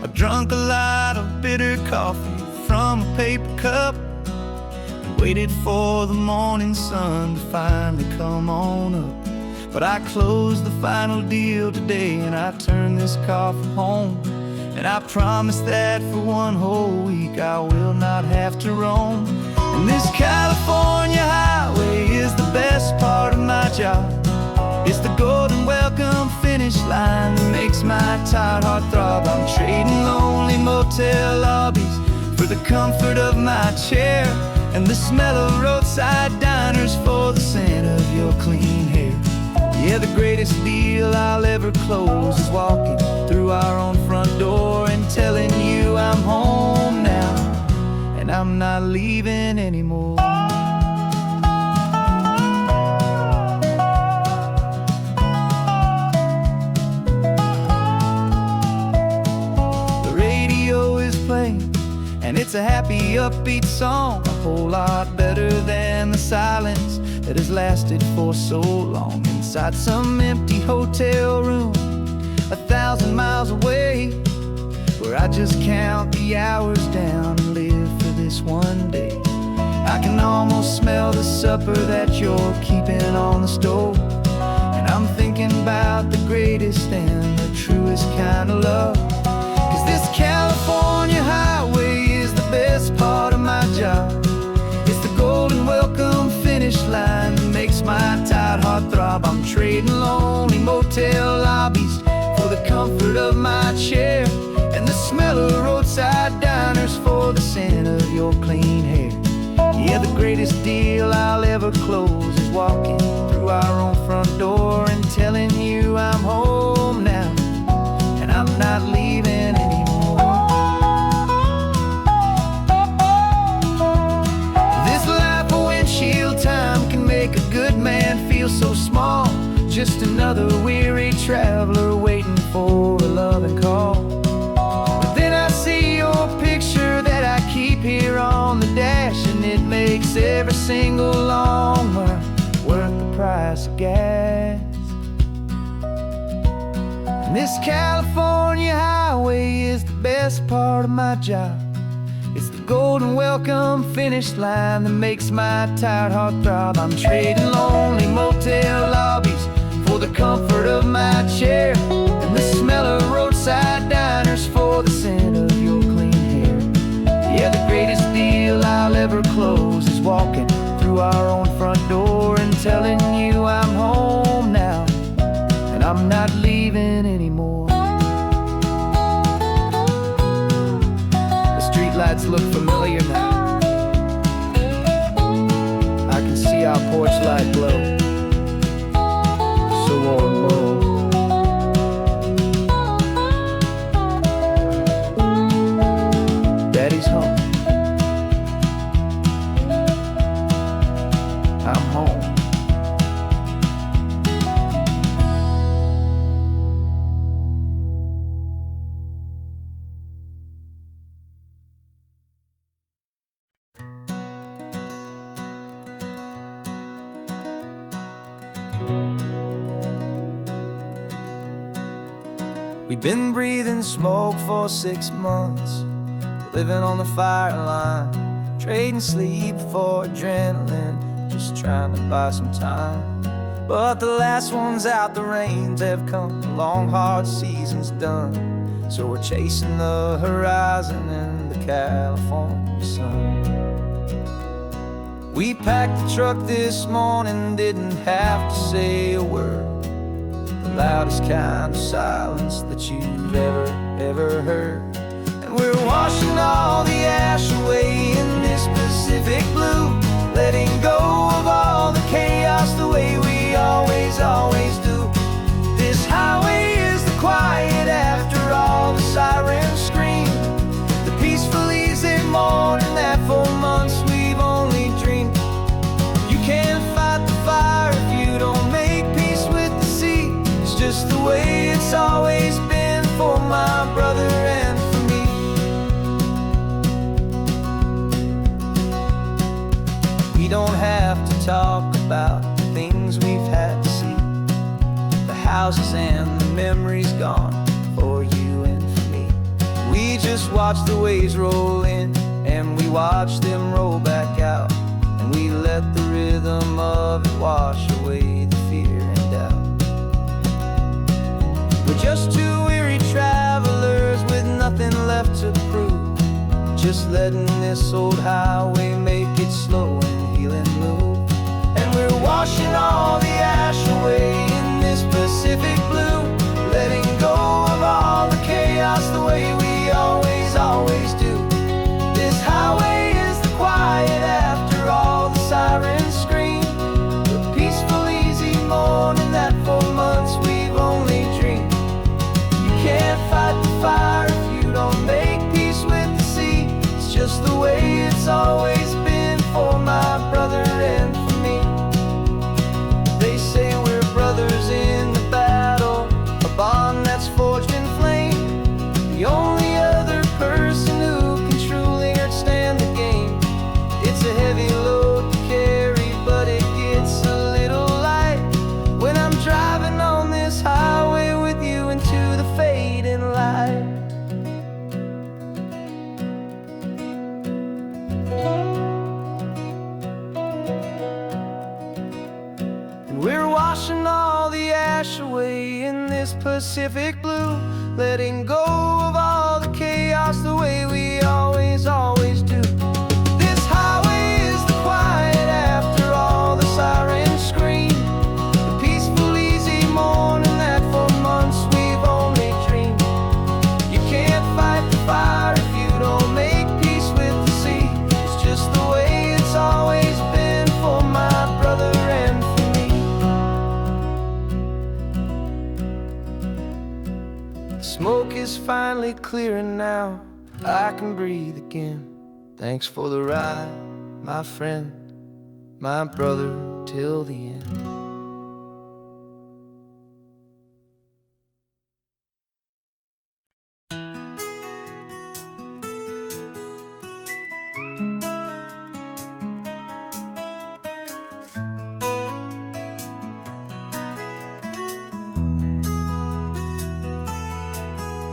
I drunk a lot of bitter coffee from a paper cup and waited for the morning sun to finally come on up. But I closed the final deal today and I turned this car for home. And I promise that for one whole week I will not have to roam. And this California highway is the best part of my job. It's the golden welcome finish line that makes my tired heart throb. I'm trading lonely motel lobbies for the comfort of my chair and the smell of roadside diners for the scent of your clean hair. Yeah, the greatest deal I'll ever close is walking through our own front door and telling you I'm home now, and I'm not leaving anymore. The radio is playing, and it's a happy, upbeat song, a whole lot better than the silence that has lasted for so long. Inside some empty hotel room 1,000 miles away, where I just count the hours down and live for this one day. I can almost smell the supper that you're keeping on the stove, and I'm thinking about the greatest and the truest kind of love. 'Cause this California highway is the best part of my job. It's the golden welcome finish line that makes my tired heart throb. I'm trading lonely motel lobbies for the comfort of my chair and the smell of roadside diners for the scent of your clean hair. Yeah, the greatest deal I'll ever close is walking through our own front door and telling you I'm home now, and I'm not leaving anymore. This life of windshield time can make a good man feel so small, just another weary traveler waiting for a loving call. But then I see your picture that I keep here on the dash, and it makes every single long mile worth the price of gas. And this California highway is the best part of my job. It's the golden welcome finish line that makes my tired heart throb. I'm trading lonely motel lobbies for the comfort of my chair and the smell of roadside diners for the scent of your clean hair. Yeah, the greatest deal I'll ever close is walking through our own front door and telling you I'm home now, and I'm not leaving anymore. The streetlights look familiar now. I can see our porch light glow, so warm, low. Daddy's home. I'm home. We've been breathing smoke for 6 months, living on the fire line, trading sleep for adrenaline, just trying to buy some time. But the last one's out, the rains have come, the long hard season's done, so we're chasing the horizon in the California sun. We packed the truck this morning, didn't have to say a word, the loudest kind of silence that you've ever heard. And we're washing all the ash away in this Pacific blue, letting go of all the chaos the way we always do. This highway is the quiet after all the sirens scream, the peaceful easy morning that for months we've only dreamed. You can't fight the fire if you don't make peace with the sea. It's just the way it's always been for my brother and for me. We don't have to talk about the things we've had to see, the houses and the memories gone for you and for me. We just watch the waves roll in and we watch them roll back out, and we let the rhythm of it wash away the fear and doubt. We're just two weary travelers with nothing left to prove, just letting this old highway make it slow and healing move. And we're washing all the ash away in this Pacific blue, this Pacific blue, letting go of all the chaos the way we always do. This highway is the quiet after all the sirens scream, the peaceful, easy morning that for months we've only dreamed. You can't fight the fire if you don't make peace with the sea. It's just the way it's always been for my brother and for me. The smoke is finally clearing now, I can breathe again. Thanks for the ride, my friend, my brother, till the end.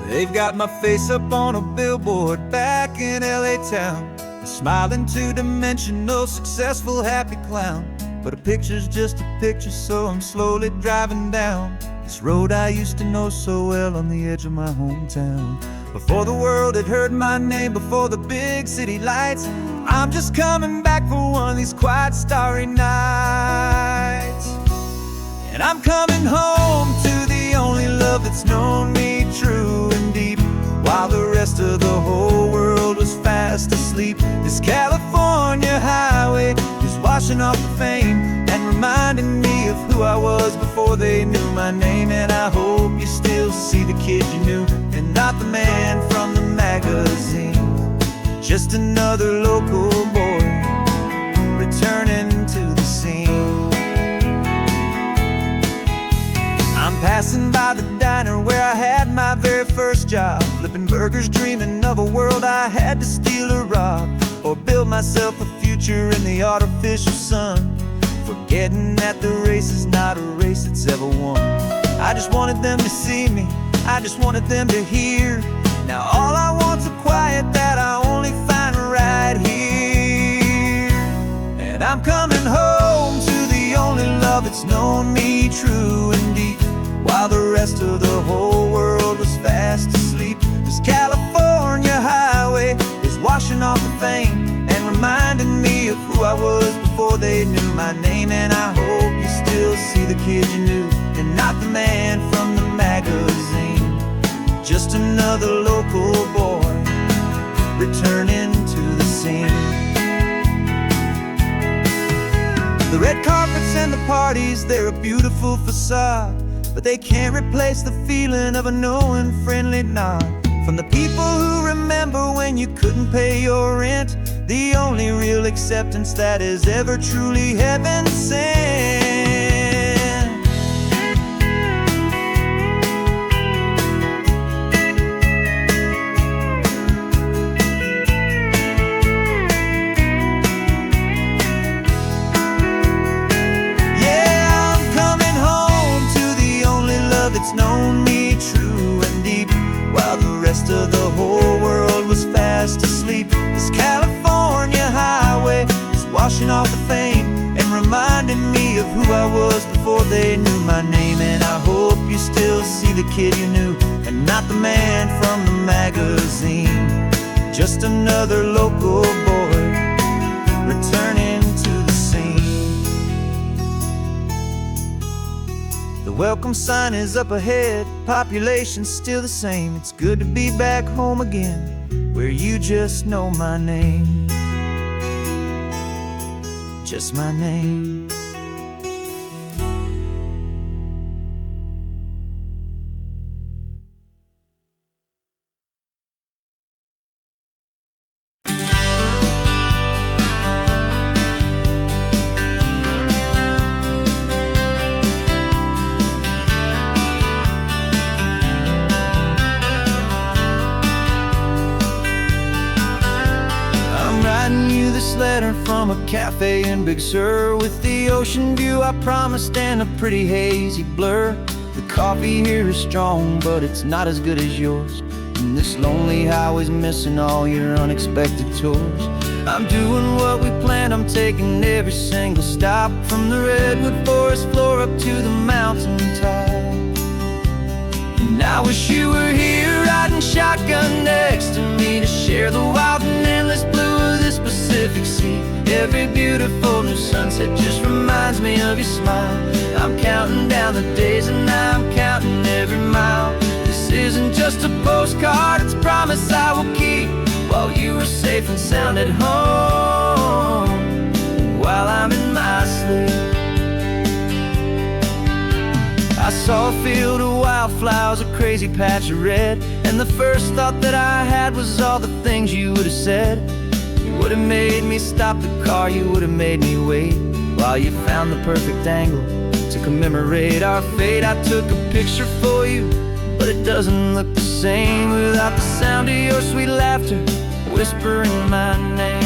They've got my face up on a billboard back in LA town, a smiling two-dimensional, successful, happy clown. But a picture's just a picture, so I'm slowly driving down this road I used to know so well on the edge of my hometown. Before the world had heard my name, before the big city lights, I'm just coming back for one of these quiet, starry nights. And I'm coming home to the only love that's known me true and deep, while the rest of the whole world was fast asleep. This California highway is washing off the fame and reminding me of who I was before they knew my name. And I hope you still see the kid you knew, and not the man from the magazine. Just another local boy returning to the scene. I'm passing by the diner where I had my very first job, flipping burgers, dreaming of a world I had to steal or rob, or build myself a future in the artificial sun, forgetting that the race is not a race that's ever won. I just wanted them to see me, I just wanted them to hear. Now all I want's a quiet that I only find right here. And I'm coming home to the only love that's known me true and deep, while the rest of the whole world was fast asleep. This California highway is washing off the fame and reminding me of who I was before they knew my name. And I hope you still see the kid you knew, and not the man from the magazine. Just another local boy returning to the scene. The red carpets and the parties, they're a beautiful facade, but they can't replace the feeling of a knowing, friendly nod from the people who remember when you couldn't pay your rent. The only real acceptance that is ever truly heaven sent. Yeah, I'm coming home to the only love that's known me true and deep, while the rest of the whole world was fast asleep. This California highway is washing off the fame and reminding me of who I was before they knew my name. And I hope you still see the kid you knew, and not the man from the magazine. Just another local boy returning to the scene. The welcome sign is up ahead, population's still the same. It's good to be back home again, where you just know my name. Just my name. Letter from a cafe in Big Sur, with the ocean view I promised and a pretty hazy blur. The coffee here is strong, but it's not as good as yours, and this lonely highway's missing all your unexpected tours. I'm doing what we planned, I'm taking every single stop, from the redwood forest floor up to the mountain top. And I wish you were here riding shotgun next to me to share the wild and endless blue of this Pacific Sea. Every beautiful new sunset just reminds me of your smile. I'm counting down the days and I'm counting every mile. This isn't just a postcard, it's a promise I will keep, while you are safe and sound at home, while I'm in my sleep. I saw a field of wildflowers, a crazy patch of red, and the first thought that I had was all the things you would have said. You would have made me stop the car, you would have made me wait, while you found the perfect angle to commemorate our fate. I took a picture for you, but it doesn't look the same without the sound of your sweet laughter whispering my name.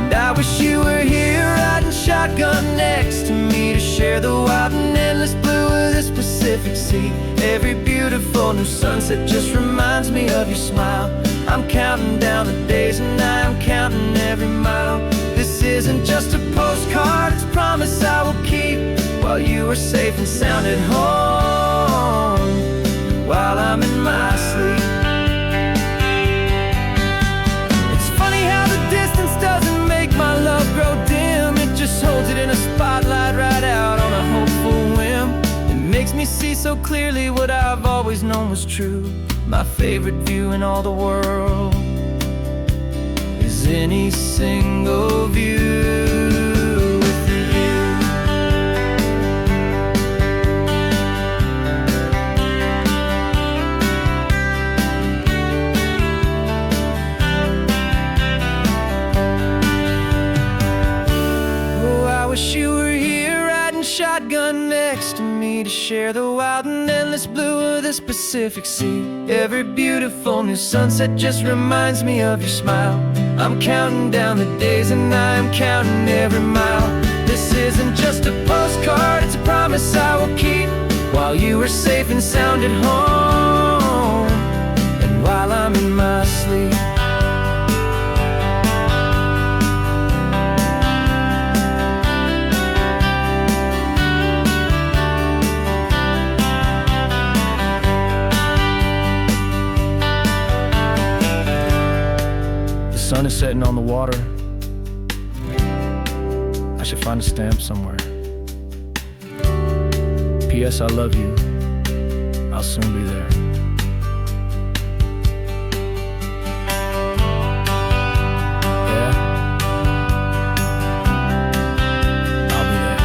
And I wish you were here riding shotgun next to me to share the wild and endless blue of this Pacific Sea. Every beautiful new sunset just reminds me of your smile. I'm counting down the days and I'm counting every mile. This isn't just a postcard, it's a promise I will keep, while you are safe and sound at home, while I'm in my sleep. It's funny how the distance doesn't make my love grow dim. It just holds it in a spotlight right out on a hopeful whim. It makes me see so clearly what I've always known was true. My favorite view in all the world is any single view with you. Oh, I wish you were here riding shotgun next to me to share the wild and endless blue of this Pacific Sea. Every beautiful new sunset just reminds me of your smile. I'm counting down the days and I'm counting every mile. This isn't just a postcard, it's a promise I will keep, while you are safe and sound at home, and while I'm in my sleep. The sun is setting on the water. I should find a stamp somewhere. P.S. I love you. I'll soon be there. Yeah? I'll be there.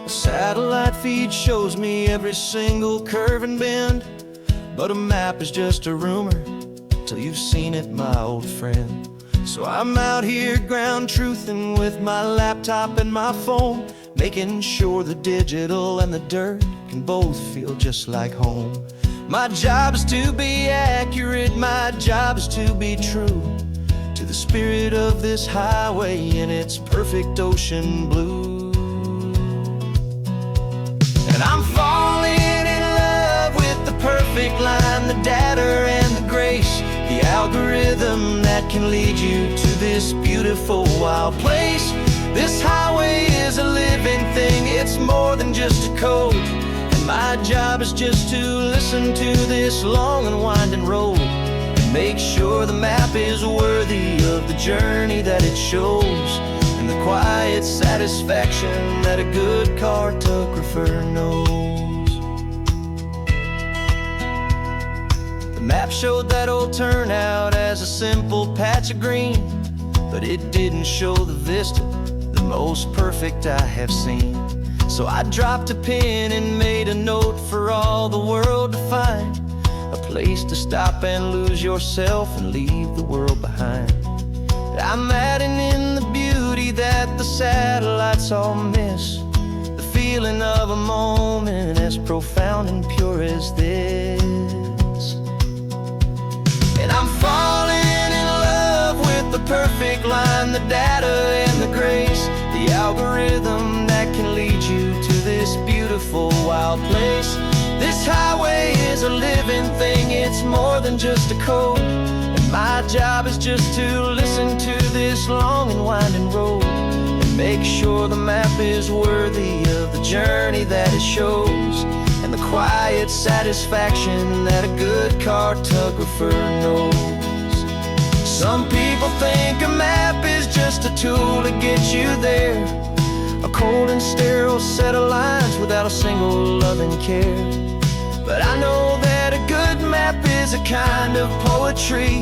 Satellite feed shows me every single curve and bend, but a map is just a rumor till you've seen it, my old friend. So I'm out here ground truthing with my laptop and my phone, making sure the digital and the dirt can both feel just like home. My job is to be accurate, my job is to be true to the spirit of this highway in its perfect ocean blue. And I'm falling in love with the perfect line, the data and the grace, the algorithm that can lead you to this beautiful wild place. This highway is a living thing, it's more than just a code, and my job is just to listen to this long and winding road and make sure the map is worthy of the journey that it shows, and the quiet satisfaction that a good cartographer knows. The map showed that old turnout as a simple patch of green, but it didn't show the vista, the most perfect I have seen. So I dropped a pin and made a note for all the world to find, a place to stop and lose yourself and leave the world behind. I'm adding in the beauty that the satellites all miss, the feeling of a moment as profound and pure as this. And I'm falling in love with the perfect line, the data and the grace, the algorithm that can lead you to this beautiful wild place. This highway is a living thing, it's more than just a code. And my job is just to listen to this long and winding road and make sure the map is worthy of the journey that it shows, and the quiet satisfaction that a good cartographer knows. Some people think a map is just a tool to get you there, a cold and sterile set of lines without a single loving care. But I know that a good map is a kind of poetry,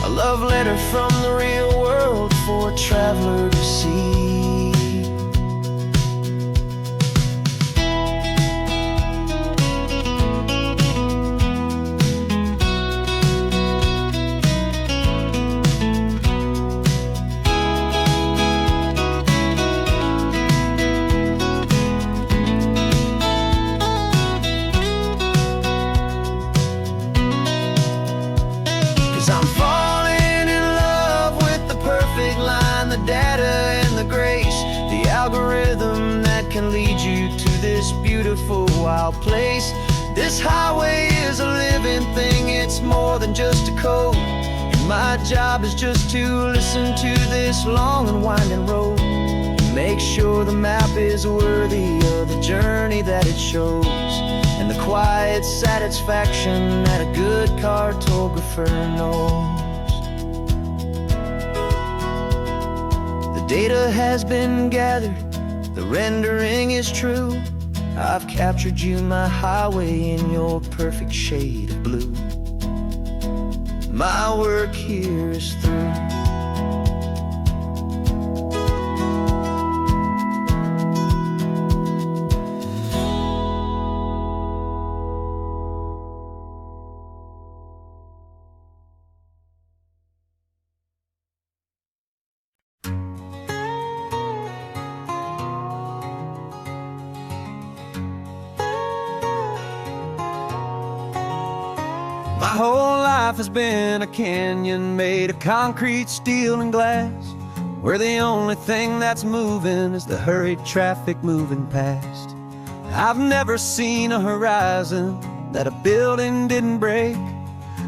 a love letter from the real world for a traveler to see. 'Cause I'm falling in love with the perfect line, the data and the grace, the algorithm that can lead you to this beautiful wild place. This highway is a living thing, it's more than just a code. And my job is just to listen to this long and winding road and make sure the map is worthy of the journey that it shows, and the quiet satisfaction that a good cartographer knows. The data has been gathered, the rendering is true. I've captured you, my highway, in your perfect shade of blue. My work here is through. My whole life has been a canyon made of concrete, steel, and glass, where the only thing that's moving is the hurried traffic moving past. I've never seen a horizon that a building didn't break,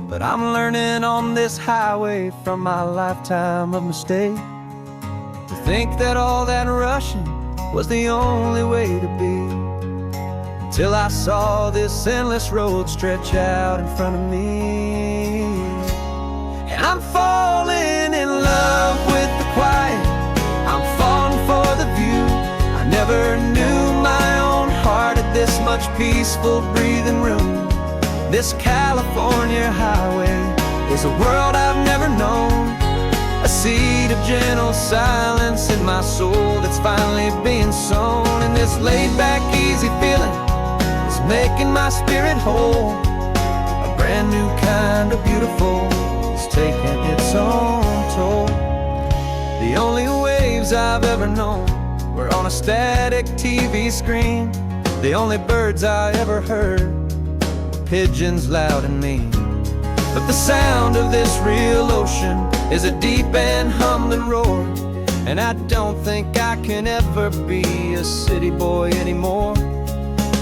but I'm learning on this highway from my lifetime of mistake to think that all that rushing was the only way to be, till I saw this endless road stretch out in front of me. And I'm falling in love with the quiet, I'm falling for the view. I never knew my own heart had this much peaceful breathing room. This California highway is a world I've never known, a seed of gentle silence in my soul that's finally being sown. And this laid-back, easy feeling is making my spirit whole. A brand new kind of beautiful is taking its own toll. The only waves I've ever known were on a static TV screen. The only birds I ever heard were pigeons loud and mean. But the sound of this real ocean is a deep and humbling roar, and I don't think I can ever be a city boy anymore.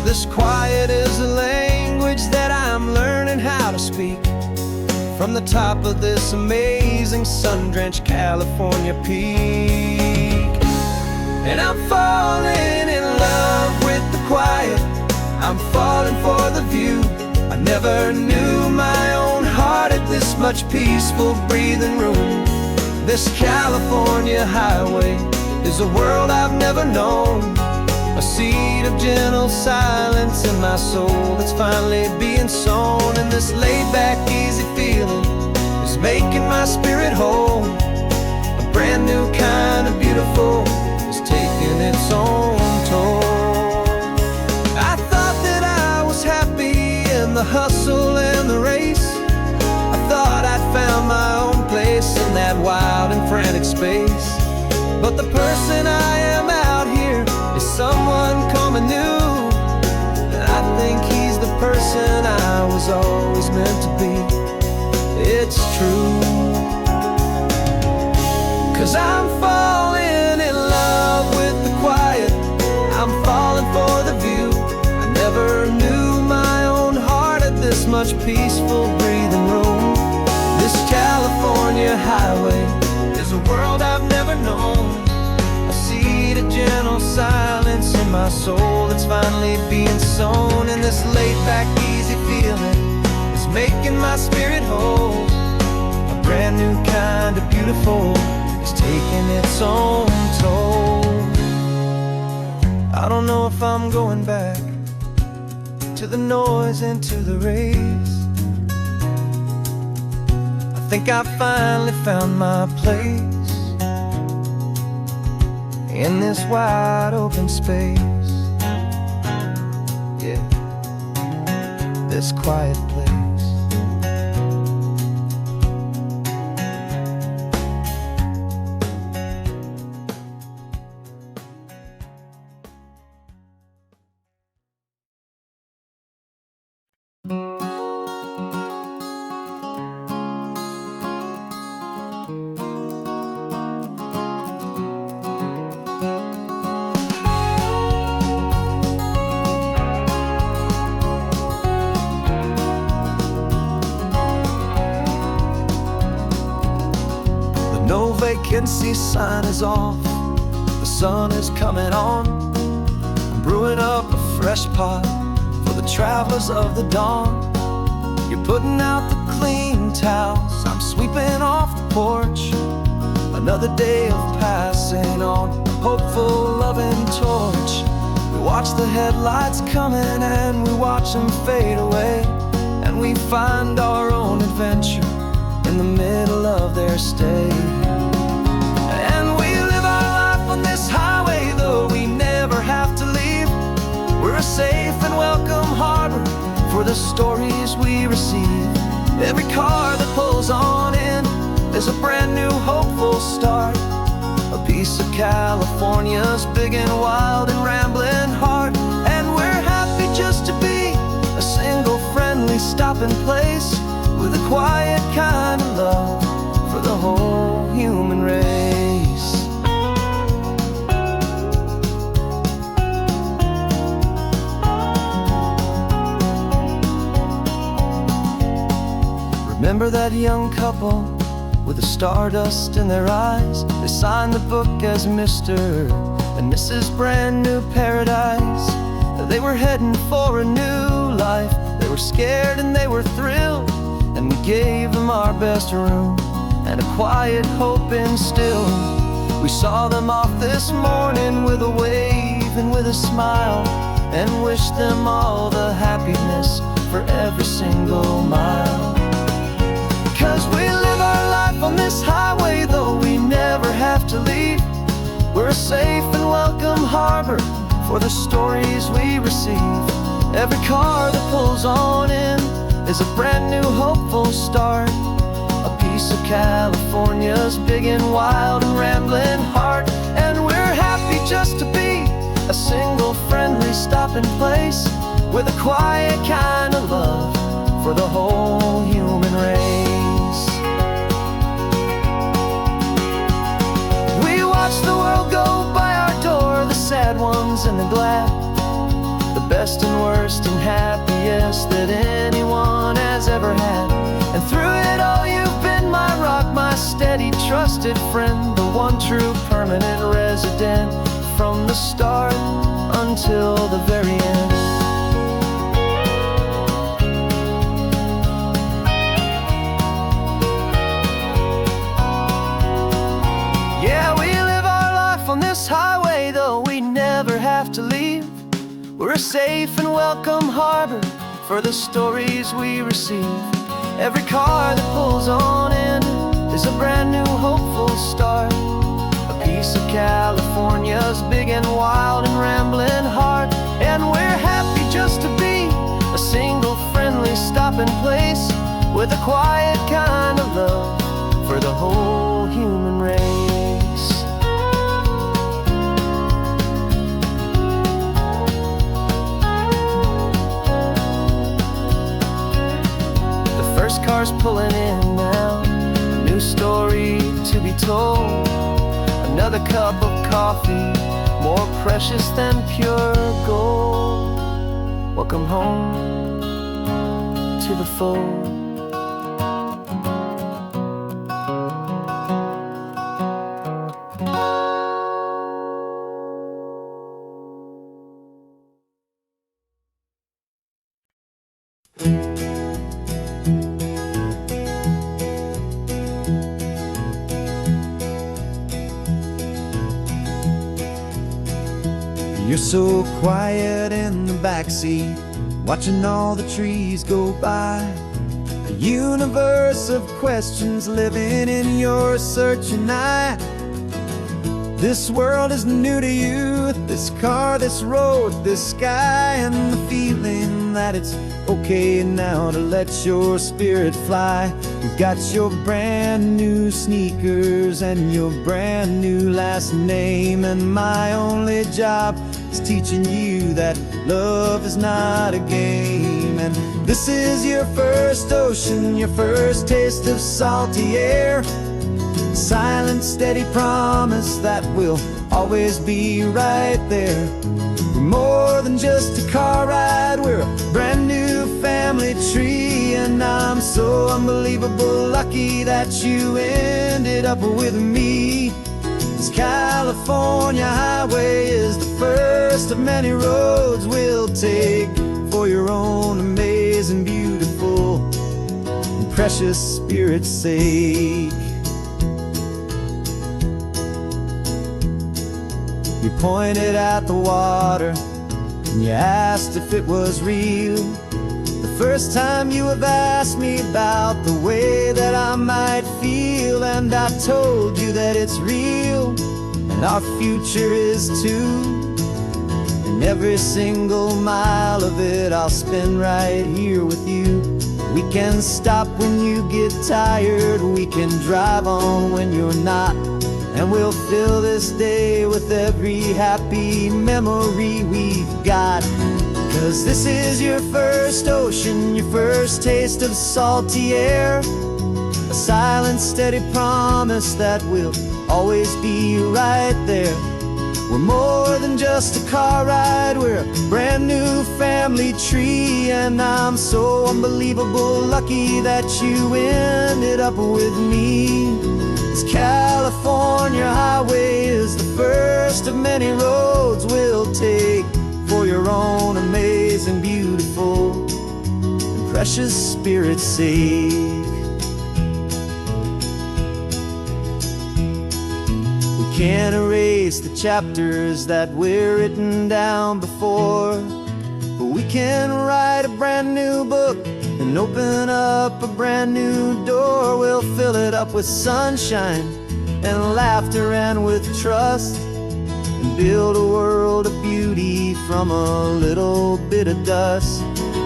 This quiet is a language that I'm learning how to speak from the top of this amazing sun-drenched California peak. And I'm falling in love with the quiet, I'm falling for the view. I never knew my own heart had this much peaceful breathing room. This California highway is a world I've never known, a seed of gentle silence in my soul that's finally being sown. And this laid-back, easy feeling is making my spirit whole. A brand new kind of beautiful is taking its own toll. I thought that I was happy in the hustle and the race. I thought I'd found my own place in that wild and frantic space. But the person I am out here is someone coming new, and I think he's the person I was always meant to be. It's true. 'Cause I'm falling in love with the quiet, I'm falling for the view. I never knew my own heart had this much peaceful breathing room. This California highway is a world I've never known. I see the gentle silence in my soul that's finally being sown. And this laid-back, easy feeling is making my spirit whole. A brand new kind of beautiful is taking its own toll. I don't know if I'm going back to the noise and to the race. I think I finally found my place in this wide open space. Yeah, this quiet place. No vacancy sign is off, the sun is coming on. I'm brewing up a fresh pot for the travelers of the dawn. You're putting out the clean towels, I'm sweeping off the porch. Another day of passing on, a hopeful loving torch. We watch the headlights coming and we watch them fade away. And we find our own adventure in the middle of their stay. And we live our life on this highway, though we never have to leave. We're a safe and welcome harbor for the stories we receive. Every car that pulls on in is a brand new hopeful start. A piece of California's big and wild and rambling heart. And we're happy just to be a single friendly stopping place with a quiet kind of love for the whole human race. Remember that young couple with the stardust in their eyes? They signed the book as Mr. and Mrs. Brand New Paradise. They were heading for a new life. They were scared and they were thrilled, and we gave them our best room and a quiet hope instilled. We saw them off this morning with a wave and with a smile, and wished them all the happiness for every single mile. 'Cause we live our life on this highway, though we never have to leave. We're a safe and welcome harbor for the stories we receive. Every car that pulls on in is a brand new hopeful start. A piece of California's big and wild and rambling heart. And we're happy just to be a single friendly stopping place with a quiet kind of love for the whole human race. We watch the world go by our door, the sad ones and the glad, the best and worst and happiest that anyone has ever had. And through it all you've been my rock, my steady trusted friend, the one true permanent resident from the start until the very end. Yeah, we live our life on this highway, though we never have to leave. We're a safe and welcome harbor for the stories we receive. Every car that pulls on in is a brand new hopeful start. A piece of California's big and wild and rambling heart. And we're happy just to be a single friendly stopping place with a quiet kind of love for the whole human race. The first car's pulling in now, a new story to be told. Another cup of coffee, more precious than pure gold. Welcome home to the fold. You're so quiet in the backseat, watching all the trees go by. A universe of questions living in your searching eye. This world is new to you, this car, this road, this sky, and the feeling that it's okay now to let your spirit fly. You've got your brand new sneakers and your brand new last name, and my only job is teaching you that love is not a game. And this is your first ocean, your first taste of salty air. Silent, steady promise that we'll always be right there. We're more than just a car ride, we're a brand new family tree. And I'm so unbelievable lucky that you ended up with me. This California highway is the first of many roads we'll take for your own amazing, beautiful, and precious spirit's sake. You pointed at the water and you asked if it was real. The first time you have asked me about the way that I might feel, and I told you that it's real and our future is too. And every single mile of it I'll spend right here with you. We can stop when you get tired, we can drive on when you're not, and we'll fill this day with every happy memory we've got. 'Cause this is your first ocean, your first taste of salty air. A silent, steady promise that we'll always be right there. We're more than just a car ride, we're a brand new family tree. And I'm so unbelievable lucky that you ended up with me. This California highway is the first of many roads we'll take for your own amazing, beautiful, and precious spirit's sake. We can't erase the chapters that we're written down before, but we can write a brand new book and open up a brand new door. We'll fill it up with sunshine and laughter and with trust, and build a world of beauty from a little bit of dust.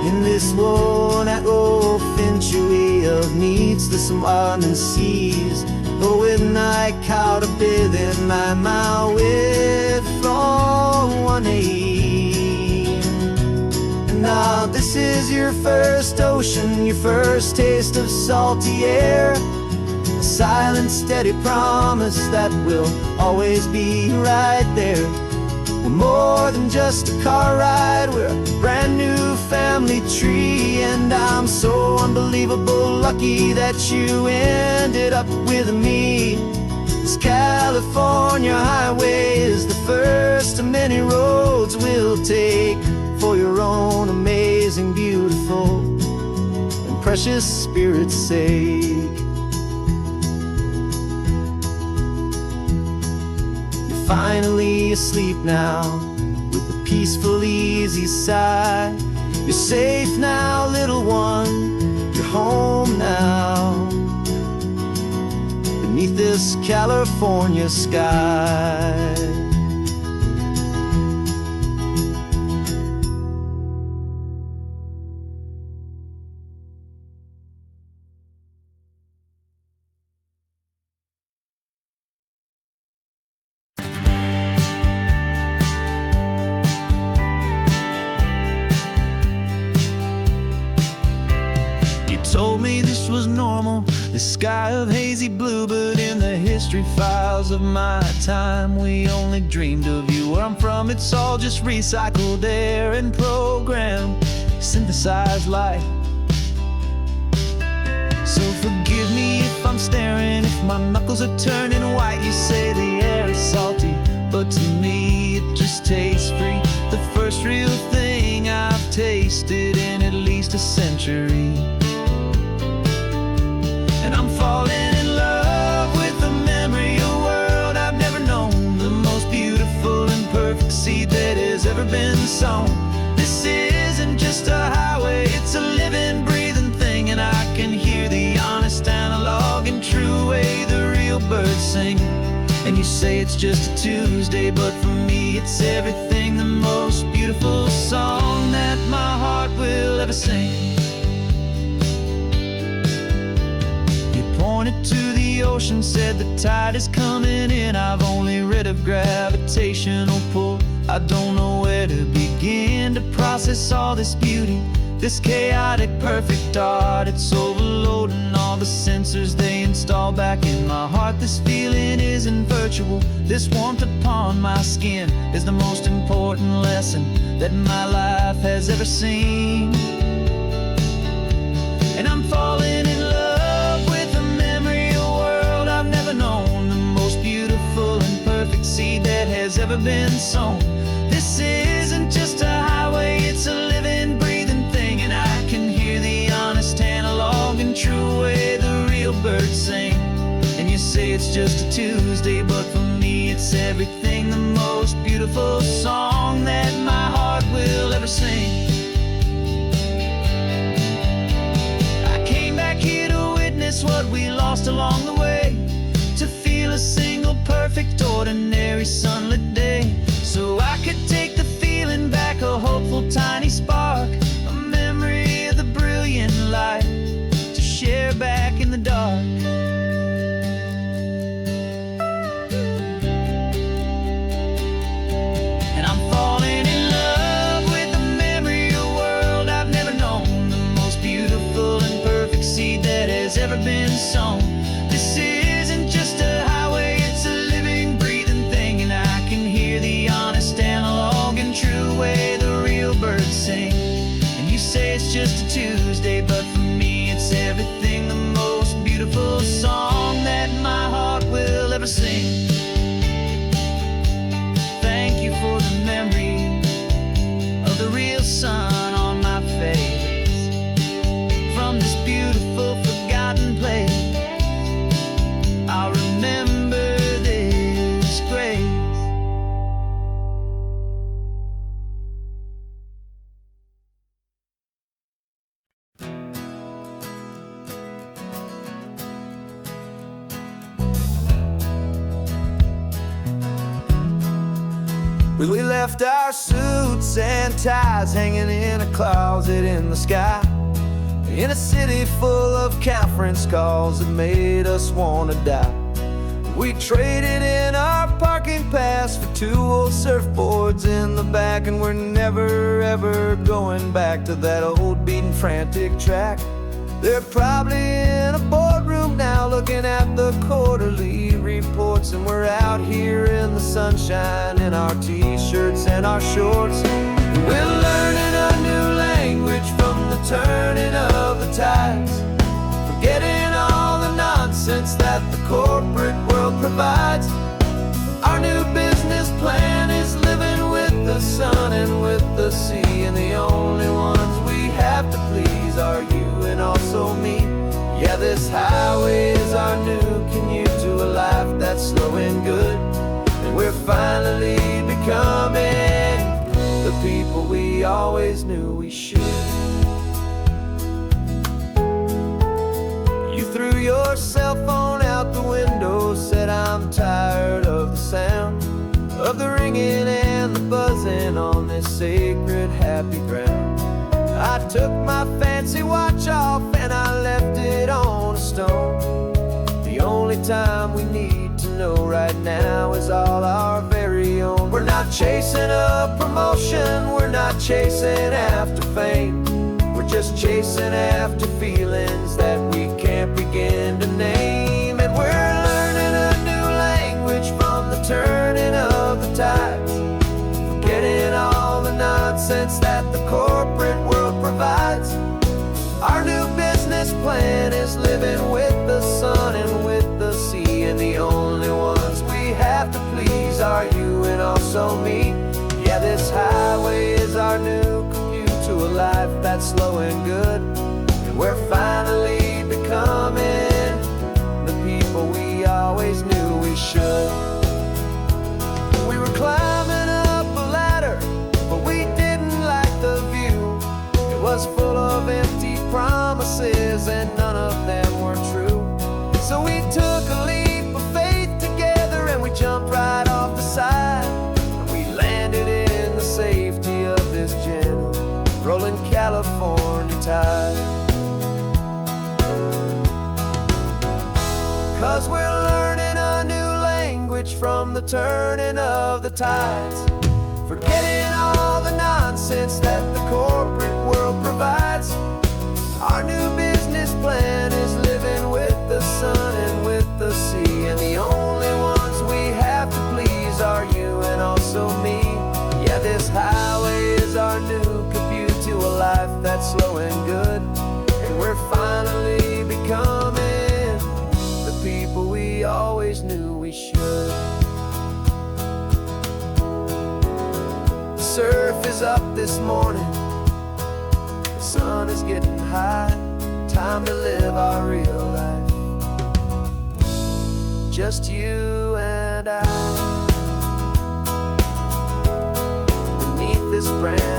In this world that finchuy of needs the smarten seas, but with night caught a bit in my mouth with from one aim. And now this is your first ocean, your first taste of salty air. A silent, steady promise that we'll always be right there. We're more than just a car ride, we're a brand new family tree. And I'm so unbelievable lucky that you ended up with me. This California highway is the first of many roads we'll take for your own amazing, beautiful, and precious spirit's sake. Finally asleep now, with a peaceful, easy sigh. You're safe now, little one, you're home now, beneath this California sky. Told me this was normal, The sky of hazy blue, but in the history files of my time, we only dreamed of you. Where I'm from, it's all just recycled air and programmed, synthesized light. So forgive me if I'm staring, if my knuckles are turning white. You say the air is salty, but to me it just tastes free. The first real thing I've tasted in at least a century. And I'm falling in love with the memory of a world I've never known, the most beautiful and perfect seed that has ever been sown. This isn't just a highway, it's a living, breathing thing, and I can hear the honest, analog, and true way the real birds sing. And you say it's just a Tuesday, but for me it's everything, the most beautiful song that my heart will ever sing. Pointed to the ocean, said the tide is coming in. I've only read of gravitational pull. I don't know where to begin to process all this beauty, this chaotic, perfect art. It's overloading all the sensors they install back in my heart. This feeling isn't virtual. This warmth upon my skin is the most important lesson that my life has ever seen. And I'm falling in love with a memory of a world I've never known, the most beautiful and perfect seed that has ever been sown. This isn't just a highway, it's a living, breathing thing, and I can hear the honest, analog, and true way the real birds sing. And you say it's just a Tuesday, but for me it's everything, the most beautiful song that my heart will ever sing. I came back here to witness what we lost along the way, to feel a single, perfect, ordinary, sunlit day, so I could take the feeling back, a hopeful, tiny spark, a memory of the brilliant light, to share back in the dark. And I'm falling in love with the memory of a world I've never known, the most beautiful and perfect seed that has ever been sown. This isn't just a highway, it's a living, breathing thing, and I can hear the honest, analog, and true way the real birds sing. And you say it's just a Tuesday, but for me it's everything, the most beautiful song that my heart will ever sing. Thank you for the memory of the real sun on my face, from this beautiful, forgotten place. I'll remember this grace. We left our suits and ties hanging in a closet in the sky, in a city full of conference calls that made us wanna die. We traded in our parking pass for 2 old surfboards in the back, and we're never ever going back to that old beaten, frantic track. They're probably in a boardroom now looking at the quarterly reports, and we're out here in the sunshine in our t-shirts and our shorts. We're learning a new language from the turning of the tides, forgetting all the nonsense that the corporate world provides. Our new business plan is living with the sun and with the sea, and the only ones we have to please are you and also me. Yeah, this highway is our new commute to a life that's slow and good, and we're finally becoming the people we always knew we should. You threw your cell phone out the window, said I'm tired of the sound of the ringing and the buzzing on this sacred happy ground. I took my fancy watch off and I left it on a stone. The only time we need to know right now is all our very own. We're not chasing a promotion, we're not chasing after fame, we're just chasing after feelings that we can't begin to nonsense that the corporate world provides. Our new business plan is living with the sun and with the sea, and the only ones we have to please are you and also me. Yeah, this highway is our new commute to a life that's slow and good, and we're finally becoming the people we always knew we should. We were climbing up a ladder, but we didn't like the view. It was full of empty promises and none of them were true. So we took a leap of faith together and we jumped right off the side, and we landed in the safety of this gentle rolling California tide. 'Cause we're learning a new language from the turning of the tides, forgetting all the nonsense that the corporate world provides. Our new business plan is living with the sun and with the sea, and the only ones we have to please are you and also me. Yeah, this highway is our new commute to a life that's slow and good, and we're finally becoming the people we always knew we should. The surf is up this morning, the sun is getting high, time to live our real life, just you and I, beneath this brand